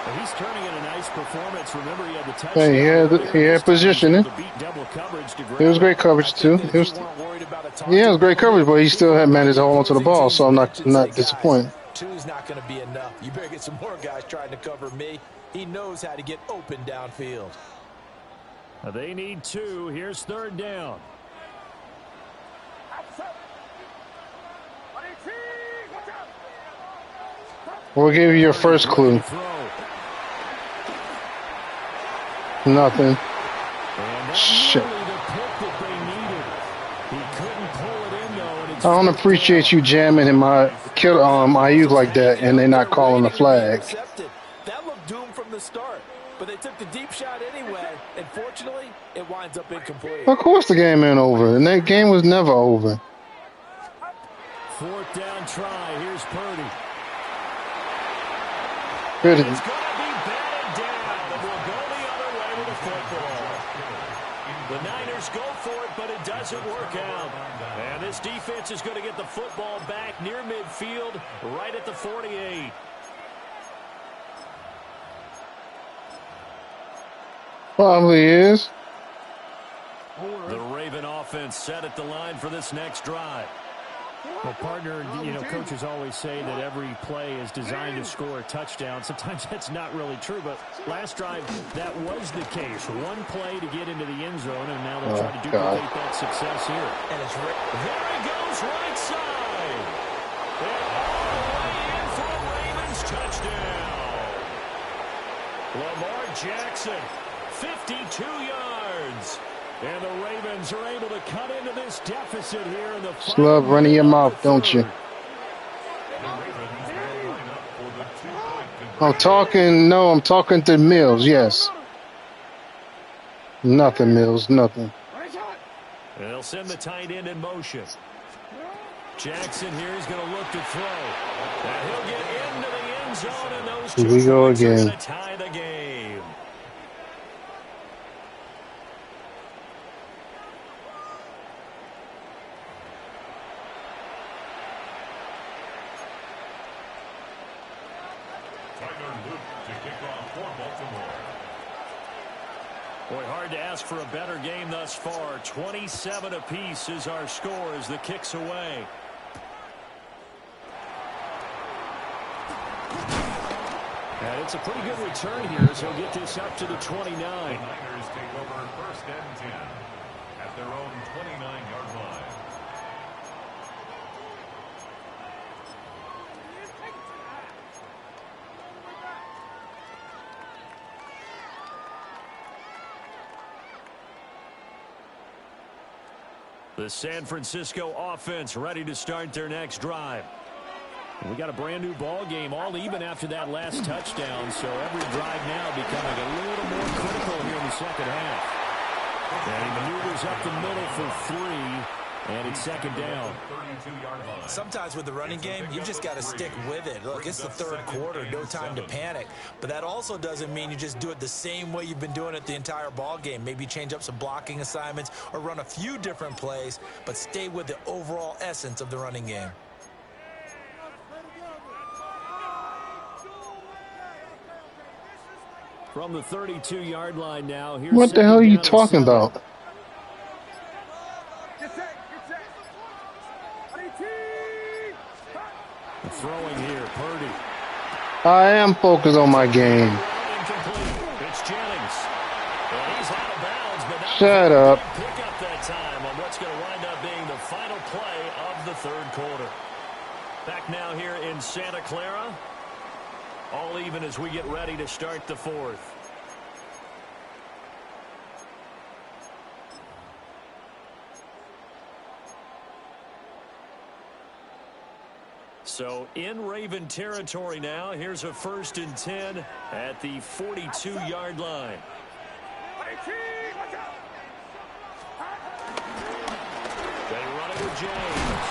And he's turning in a nice performance. Remember, he had the touchdown. Hey, he had positioning. It was great coverage too. It was great coverage, but he still had managed to hold on to the ball, so I'm not disappointed. Two's not going to be enough. You better get some more guys trying to cover me. He knows how to get open downfield. They need 2. Here's 3rd down. We'll give you your first clue. Nothing. Shit. couldn't pull it in, though. And it's I don't appreciate you jamming in my Ayuk like that, and they're not calling the flag. That looked doomed from the start, but they took the deep shot anyway, and fortunately, it winds up incomplete. Of course the game ain't over, and that game was never over. 4th down try. Here's Purdy. Purdy. It's going to be batted down, and we'll go the other way with the football. The Niners go for it, but it doesn't work out. And this defense is going to get the football back near midfield, right at the 48. Probably is. The Raven offense set at the line for this next drive. Well, partner, you know, coaches always say that every play is designed to score a touchdown. Sometimes that's not really true, but last drive, that was the case. One play to get into the end zone, and now they'll try to duplicate that success here. And it's there he goes, right side. And all the way in for a Ravens touchdown. Lamar Jackson, 52 yards. And the Ravens are able to cut into this deficit here in the Just love running your mouth, don't you? I'm talking to Mills, yes. Nothing, Mills, nothing. And they'll send the tight end in motion. Jackson here is going to look to throw. And he'll get into the end zone, and those Here we go again. to tie the game. Boy, hard to ask for a better game thus far. 27 apiece is our score as the kick's away. And it's a pretty good return here as he'll get this up to the 29. The Niners take over 1st and 10 at their own 29-yard line. The San Francisco offense ready to start their next drive. We got a brand new ball game, all even after that last touchdown, so every drive now becoming a little more critical here in the second half. And he maneuvers up the middle for 3, and it's 2nd down. Sometimes with the running game, you just got to stick with it. Look, it's the 3rd quarter, no time to panic. But that also doesn't mean you just do it the same way you've been doing it the entire ball game. Maybe change up some blocking assignments or run a few different plays, but stay with the overall essence of the running game. From the 32-yard line now. Here's What the hell are you talking about? Throwing here, Purdy. I am focused on my game. It's Jennings. Well, he's out of bounds, but not Shut up. pick up that time on what's going to wind up being the final play of the 3rd quarter. Back now here in Santa Clara. All even as we get ready to start the 4th. So in Raven territory now. Here's a 1st and 10 at the 42-yard line. They run it with James.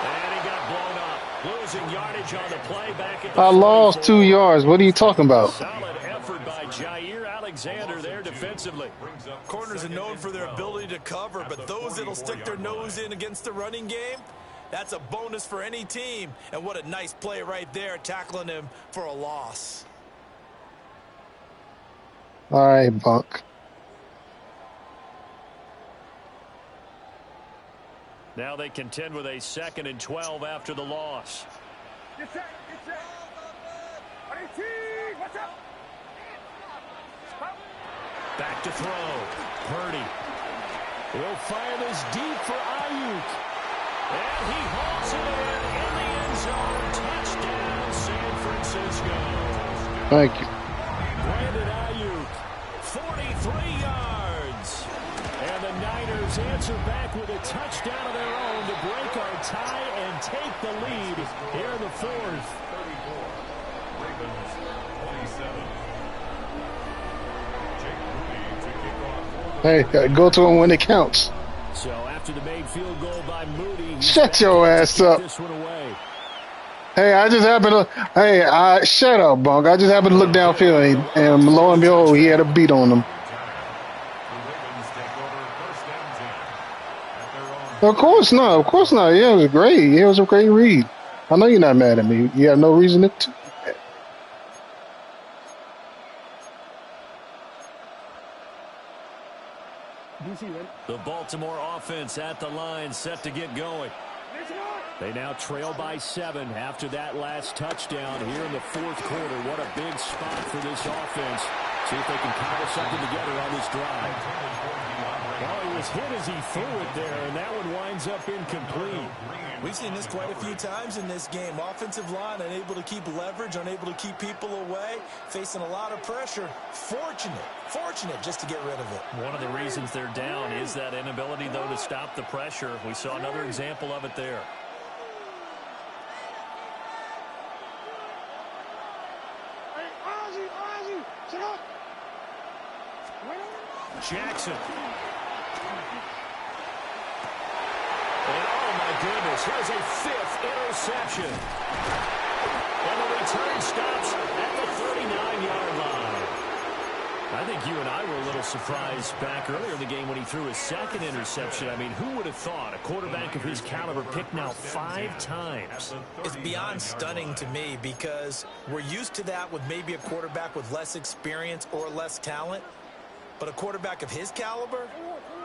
And he got blown up. Losing yardage on the play back at the I lost 2 44. yards. What are you talking about? Solid effort by Jair Alexander there defensively. Corners are known for their ability to cover, but those that'll stick their nose in against the running game, that's a bonus for any team. And what a nice play right there, tackling him for a loss. All right, Buck. Now they contend with a 2nd and 12 after the loss. Back to throw. Purdy. He'll fire this deep for Ayuk. And he hauls it in the end zone. Touchdown, San Francisco. Thank you. Brandon Ayuk, 43 yards. And the Niners answer back with a touchdown of their own to break our tie and take the lead here in the fourth. 34. Ravens 27. Jake Moody to kick off. Hey, go to him when it counts. So after the made field goal by Moody, Shut your ass up. this one away. Hey, I just happened to. Hey, shut up, Bunk. I just happened to look downfield, and lo and behold, he had a beat on him. Of course not. Of course not. Yeah, it was great. It was a great read. I know you're not mad at me. You have no reason to. The Baltimore offense at the line, set to get going. They now trail by 7 after that last touchdown here in the fourth quarter. What a big spot for this offense. See if they can cobble something together on this drive. Well, he was hit as he threw it there, and that one winds up incomplete. We've seen this quite a few times in this game. Offensive line unable to keep leverage, unable to keep people away, facing a lot of pressure. Fortunate just to get rid of it. One of the reasons they're down is that inability, though, to stop the pressure. We saw another example of it there. Jackson. And oh my goodness, here's a 5th interception. And the return stops at the 39-yard line. I think you and I were a little surprised back earlier in the game when he threw his 2nd interception. I mean, who would have thought a quarterback of his caliber picked now 5 times? It's beyond stunning to me because we're used to that with maybe a quarterback with less experience or less talent. But a quarterback of his caliber,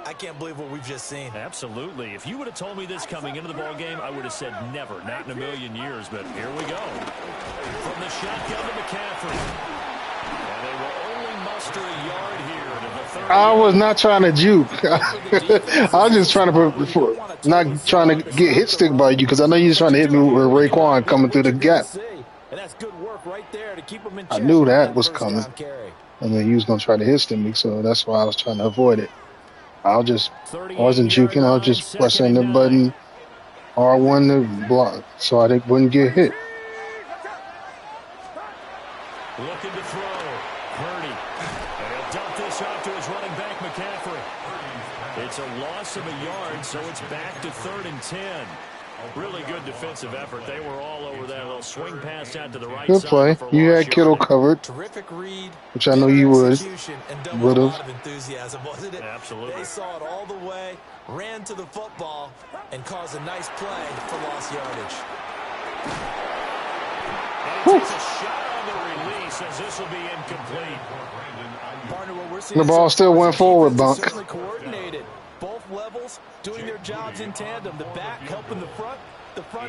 I can't believe what we've just seen. Absolutely. If you would have told me this coming into the ballgame, I would have said never, not in a million years. But here we go. From the shotgun to McCaffrey. And they will only muster a yard here to the 30. I was not trying to juke. I was just trying to not trying to get hit stick by you because I know you're trying to hit me with Raekwon coming through the gap. And that's good work right there to keep him in check. I knew that was coming. I mean, he was going to try to hit stick me, so that's why I was trying to avoid it. I wasn't juking. I was just pressing the button R1 to block so I wouldn't get hit. Looking to throw. Purdy. And he'll dump this off to his running back, McCaffrey. It's a loss of a yard, so it's back to 3rd and 10. Really good defensive effort. They were all over that little swing pass out to the right good side. Good play. You had Kittle covered. Terrific read. Which I know you would. And a lot of enthusiasm, wasn't it? Absolutely. They saw it all the way, ran to the football, and caused a nice play for lost yardage. And he takes a shot on the release as this will be incomplete. Partner, what we're seeing the ball still went forward, Bunk. Certainly coordinated. Both levels doing their jobs in tandem. The back helping the front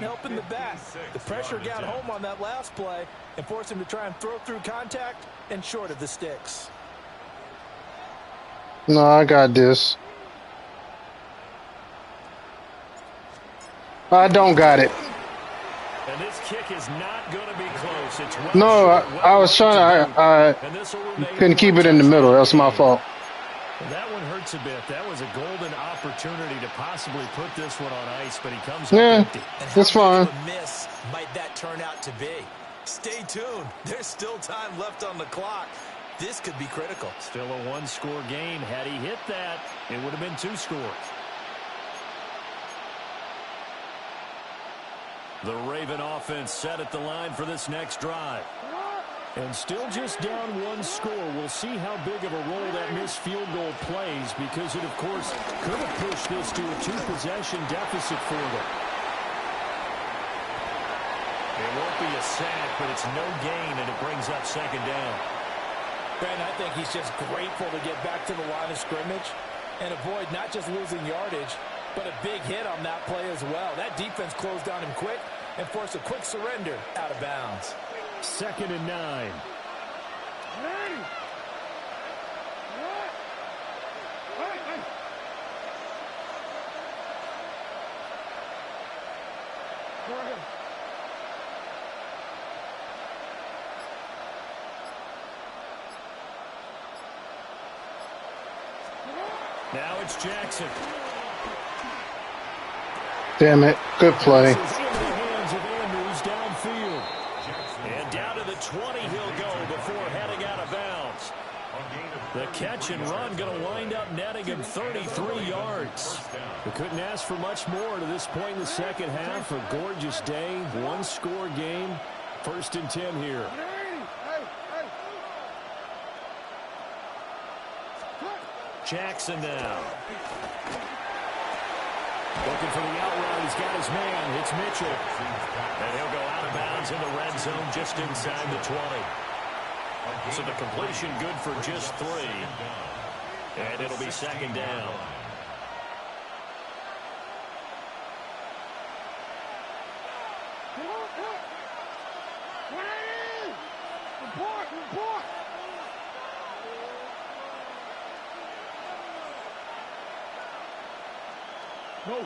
helping the back. The pressure got home on that last play and forced him to try and throw through contact and short of the sticks. No, I got this. I don't got it. And this kick is not going to be close. It's well no, short, I was trying to. I couldn't keep it in the middle. That's my fault. Well, that one hurts a bit. That was a golden opportunity to possibly put this one on ice, but he comes up empty. That's fine. How big of a miss might that turn out to be? Stay tuned. There's still time left on the clock. This could be critical. Still a one-score game. Had he hit that, it would have been 2 scores. The Raven offense set at the line for this next drive. And still just down 1 score. We'll see how big of a role that missed field goal plays because it, of course, could have pushed this to a 2-possession deficit for them. It won't be a sack, but it's no gain, and it brings up 2nd down. Brandon, I think he's just grateful to get back to the line of scrimmage and avoid not just losing yardage, but a big hit on that play as well. That defense closed on him quick and forced a quick surrender out of bounds. 2nd and 9. Now it's It's Jackson. Damn it. Good play. This is into the hands of Andrews downfield. And down to the 20 he'll go before heading out of bounds. The catch and run going to wind up netting him 33 yards. We couldn't ask for much more to this point in the second half. A gorgeous day, one-score game. 1st and 10 here. Jackson now. Looking for the out route. He's got his man. It's Mitchell. And he'll go out of bounds in the red zone just inside the 20. So the completion good for just 3. And it'll be 2nd down. Report! No.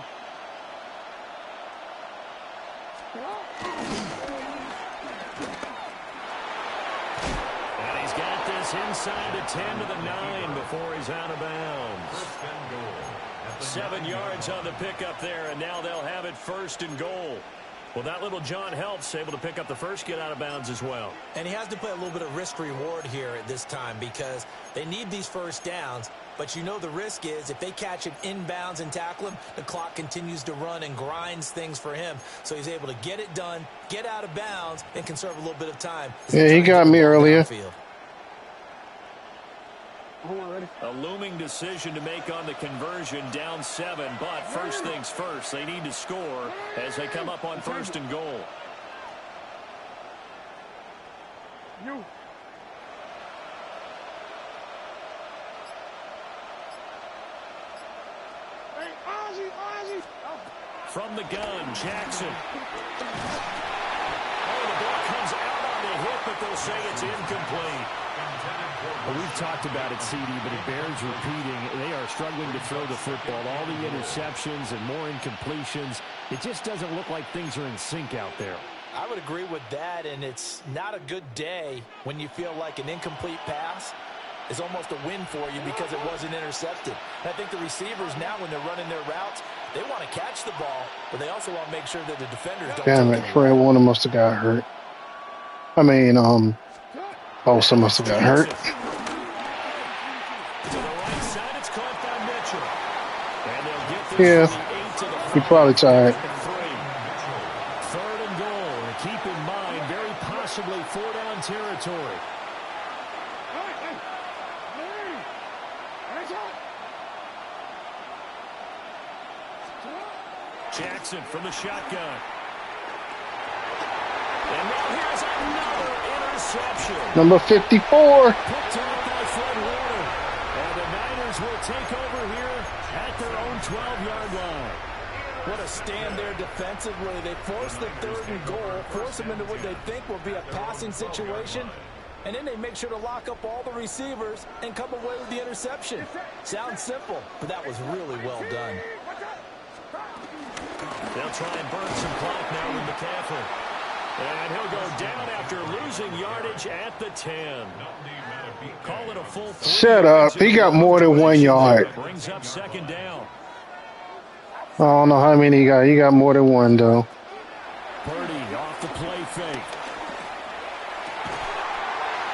And he's got this inside the 10 to the 9 before he's out of bounds. 7 yards on the pickup there, and now they'll have it 1st and goal. Well, that little John helps, able to pick up the first get out of bounds as well. And he has to play a little bit of risk-reward here at this time because they need these first downs. But you know the risk is if they catch him inbounds and tackle him, the clock continues to run and grinds things for him. So he's able to get it done, get out of bounds, and conserve a little bit of time. Yeah, he got me earlier. A looming decision to make on the conversion, down 7. But first things first, they need to score as they come up on 1st and goal. From the gun, Jackson. Oh, the ball comes out on the hit, but they'll say it's incomplete. Well, we've talked about it, CD, but it bears repeating. They are struggling to throw the football. All the interceptions and more incompletions. It just doesn't look like things are in sync out there. I would agree with that, and it's not a good day when you feel like an incomplete pass is almost a win for you because it wasn't intercepted. And I think the receivers now, when they're running their routes, they want to catch the ball, but they also want to make sure that the defenders don't. Damn it, Fred Warner must have got hurt. I mean, Bosa must have got hurt. To the right side, it's caught by Mitchell. And they'll get this Yeah, from the 8 to the 5. he probably tired. 3rd and goal. And keep in mind, very possibly 4-down territory. Jackson from the shotgun. And now here's another interception. Number 54. Picked off by Fred Warner. And the Niners will take over here at their own 12-yard line. What a stand there defensively. They force the 3rd and goal, force them into what they think will be a passing situation, and then they make sure to lock up all the receivers and come away with the interception. Sounds simple, but that was really well done. They'll try and burn some clock now with McCaffrey. And he'll go down after losing yardage at the 10. Call it a full 3. Shut up. He got more than 1 yard. Brings up 2nd down. I don't know how many he got. He got more than 1, though. Purdy off the play fake.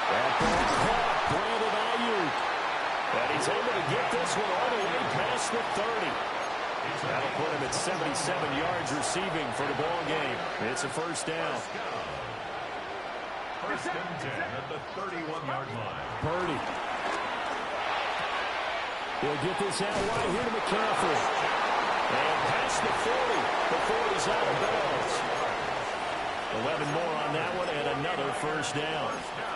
That ball caught Brandon Ayuk. And he's able to get this one all the way past the 30. That'll put him at 77 yards receiving for the ball game. It's a 1st down. 1st and 10 at the 31-yard line. Purdy. He'll get this out right here to McCaffrey. And past the 40 before he's out of bounds. 11 more on that one and another 1st down.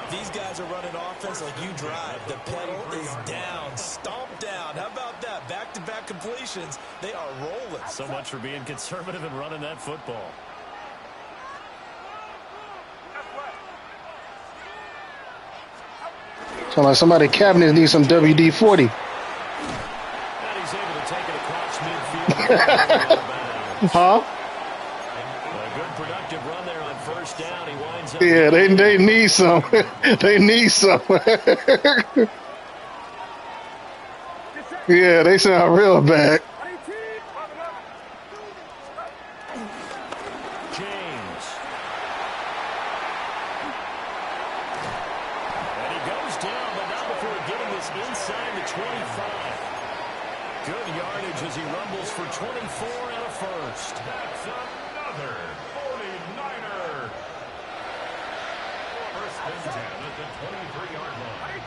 These guys are running offense like you drive. The pedal is down, stomped down. How about that? Back-to-back completions. They are rolling. So much for being conservative and running that football. So like somebody cabinet needs some WD-40. And he's able to take it across midfield. Huh? A good productive run there on 1st down. He winds up. Yeah, they need some. They need some. Yeah, they sound real bad. James. And he goes down, but not before getting this inside the 25. Good yardage as he rumbles for 24 and a first. That's another 49er. First and 10 at the 23-yard line.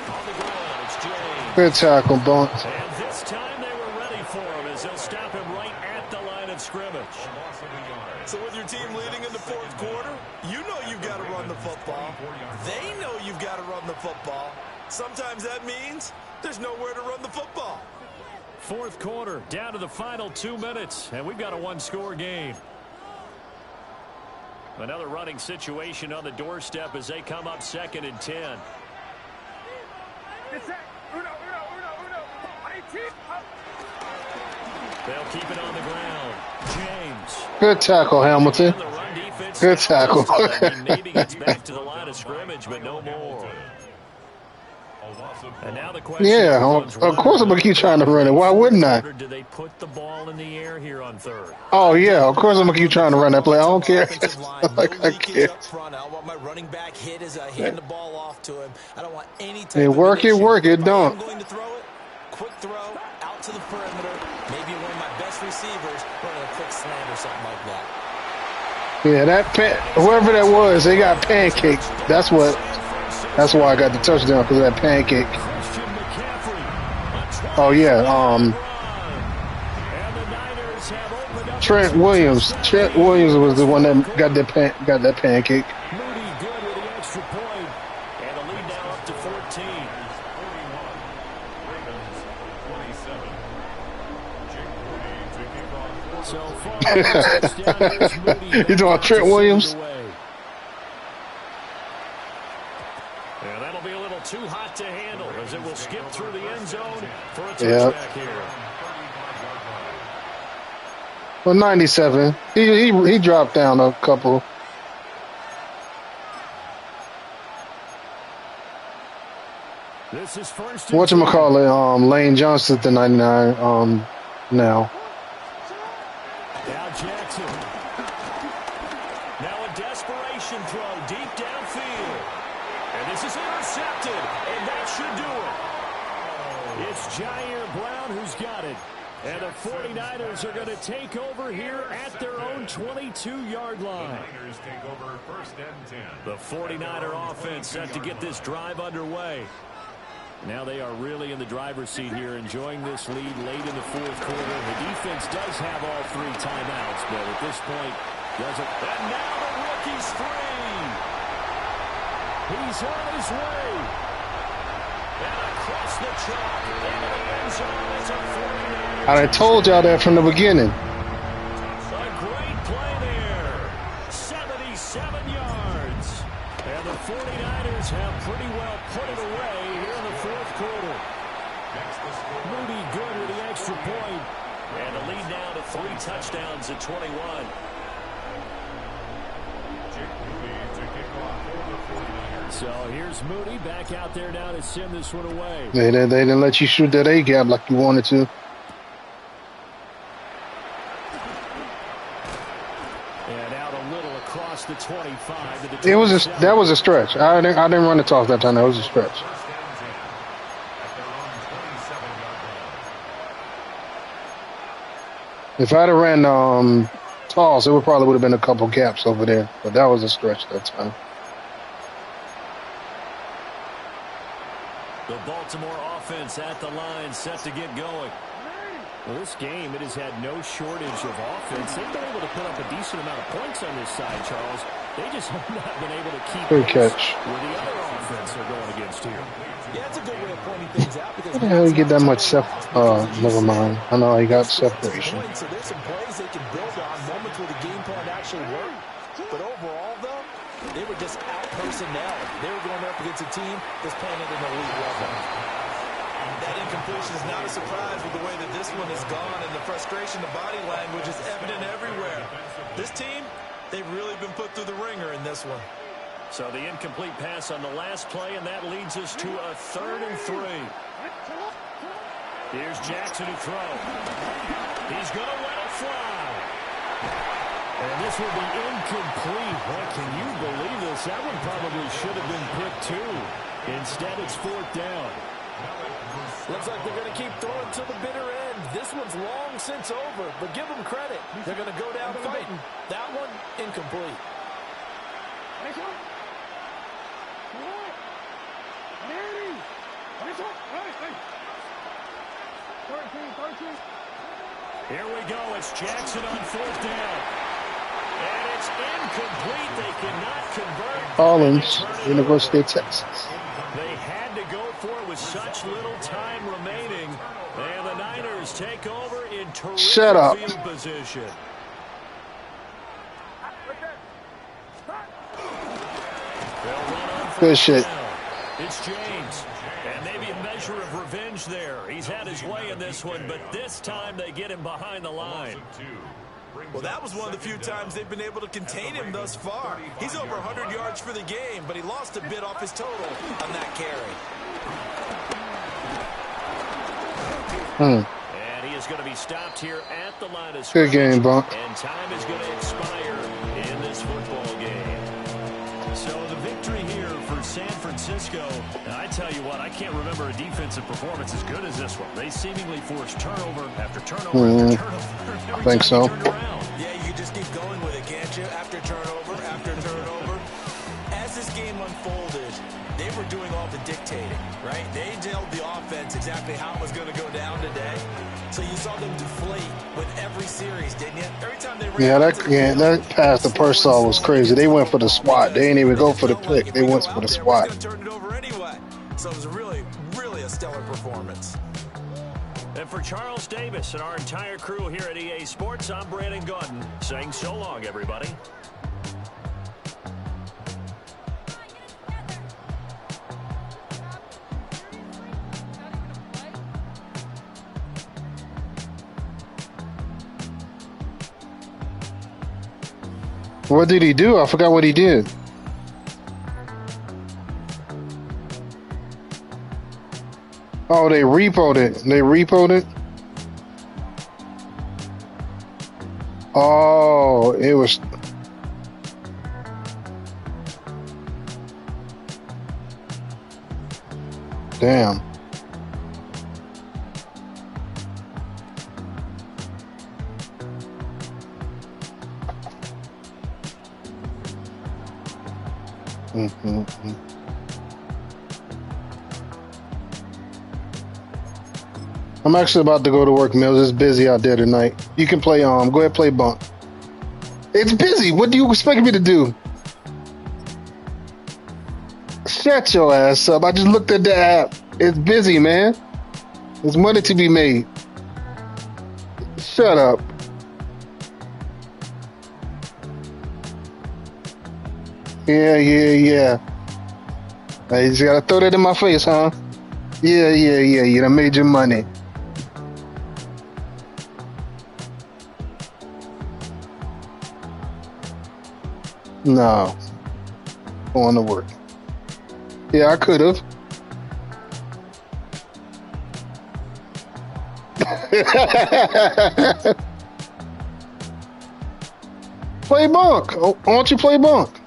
On the ground, it's James. Good tackle, Bunt. And this time they were ready for him as they'll stop him right at the line of scrimmage. So with your team leading in the fourth quarter, you know you've got to run the football. They know you've got to run the football. Sometimes that means there's nowhere to run the football. Fourth quarter, down to the final 2 minutes, and we've got a one-score game. Another running situation on the doorstep as they come up 2nd and 10. They'll keep it on the ground. James. Good tackle, Hamilton. Good tackle. Maybe gets back to the line of scrimmage, but no more. And now the question, Yeah, of course I'm going to keep trying to run it. Why wouldn't I? Do they put the ball in the air here on third? Oh, yeah, of course I'm going to keep trying to run that play. I don't care. Like, I care. Up front. I don't want my running back hit as I hand the ball off to him. I don't want any type Hey, of work it, don't. I'm going to throw it. Quick throw out to the perimeter. Maybe one of my best receivers running a quick slant or something like that. Yeah, whoever that was, they got pancaked. That's why I got the touchdown, because of that pancake. Oh yeah, Trent Williams. Trent Williams was the one that got that pancake. Moody good with the extra point, and the lead now up to 14. 41, So far, you doing Trent Williams? And that'll be a little too hot to handle as it will skip through the end zone for a touchback here. Well, 97. He dropped down a couple. This is first. Whatchamacallit, Lane Johnson at the 99 now. Now Jackson. Now a desperation throw deep downfield. And this is intercepted, and that should do it. It's Jair Brown who's got it. And the 49ers are going to take over here at their own 22-yard line. take over first and 10. The 49er offense set to get this drive underway. Now they are really in the driver's seat here, enjoying this lead late in the fourth quarter. The defense does have all 3 timeouts, but at this point doesn't. And now the rookie's free. He's on his way. And across the chalk into the end zone as a 49er. I told y'all that from the beginning. A great play there. 77 yards. And the 49ers have pretty well put it away here in the fourth quarter. Moody good with the extra point. And the lead now to 3 touchdowns at 21. So here's Moody back out there now to send this one away. They didn't let you shoot that A-gap like you wanted to. And out a little across the 25 to the 27. That was a stretch. I didn't run the toss that time. That was a stretch. If I'd have ran toss, it probably would have been a couple gaps over there. But that was a stretch that time. The Baltimore offense at the line set to get going. Well, this game, it has had no shortage of offense. They've been able to put up a decent amount of points on this side, Charles. They just have not been able to keep Good catch. where the other offense are going against here. Yeah, it's a good way of pointing things out because How the hell you get that much never mind. I know he got separation. So there's some plays they can build on, moments where the game plan actually worked. But overall, though, they were just out-personnel. They were going up against a team that's playing at an elite level. That incompletion is not a surprise with the way that this one has gone, and the frustration, the body language is evident everywhere. This team, they've really been put through the ringer in this one. So the incomplete pass on the last play, and that leads us to a 3rd and 3. Here's Jackson to throw. He's going to let it fly. And this will be incomplete. Boy, can you believe this? That one probably should have been picked too. Instead, it's 4th down. Looks like they're going to keep throwing to the bitter end. This one's long since over, but give them credit. They're going to go down fighting. That one, incomplete. Here we go. It's Jackson on 4th down. And it's incomplete. They cannot convert. Collins, University of Texas. They had to go for it with such little time remaining. And the Niners take over in terrific field position. Good shit. It's James. And maybe a measure of revenge there. He's had his way in this one, but this time they get him behind the line. Well, that was one of the few times they've been able to contain him thus far. He's over 100 yards for the game, but he lost a bit off his total on that carry. And he is going to be stopped here at the line of scrimmage. Good game, Bunk. And time is going to expire in this football game. So the victory here for San Francisco. And I tell you what, I can't remember a defensive performance as good as this one. They seemingly forced turnover after turnover after turnover. I think so. Yeah, you just keep going with it, can't you? After turnover, after turnover. As this game unfolded, they were doing all the dictating, right? They told the offense exactly how it was going to go down today. So you saw them deflate with every series, didn't you? Every time they ran that pass to Purcell was crazy. They went for the swat. They didn't even go for the pick. They went for the swat. Turned it over anyway. So it was really, really a stellar performance. And for Charles Davis and our entire crew here at EA Sports, I'm Brandon Gordon saying so long, everybody. What did he do? I forgot what he did. Oh, they repoed it. They repoed it? Oh, it was... Damn. I'm actually about to go to work, Mills. It's busy out there tonight. You can play go ahead, play Bunk. It's busy. What do you expect me to do? Shut your ass up. I just looked at the app. It's busy, man. There's money to be made. Shut up. Yeah. You just gotta throw that in my face, huh? Yeah. You done made your money. No. Going to work. Yeah, I could have. Play Bunk. Why don't you play Bunk?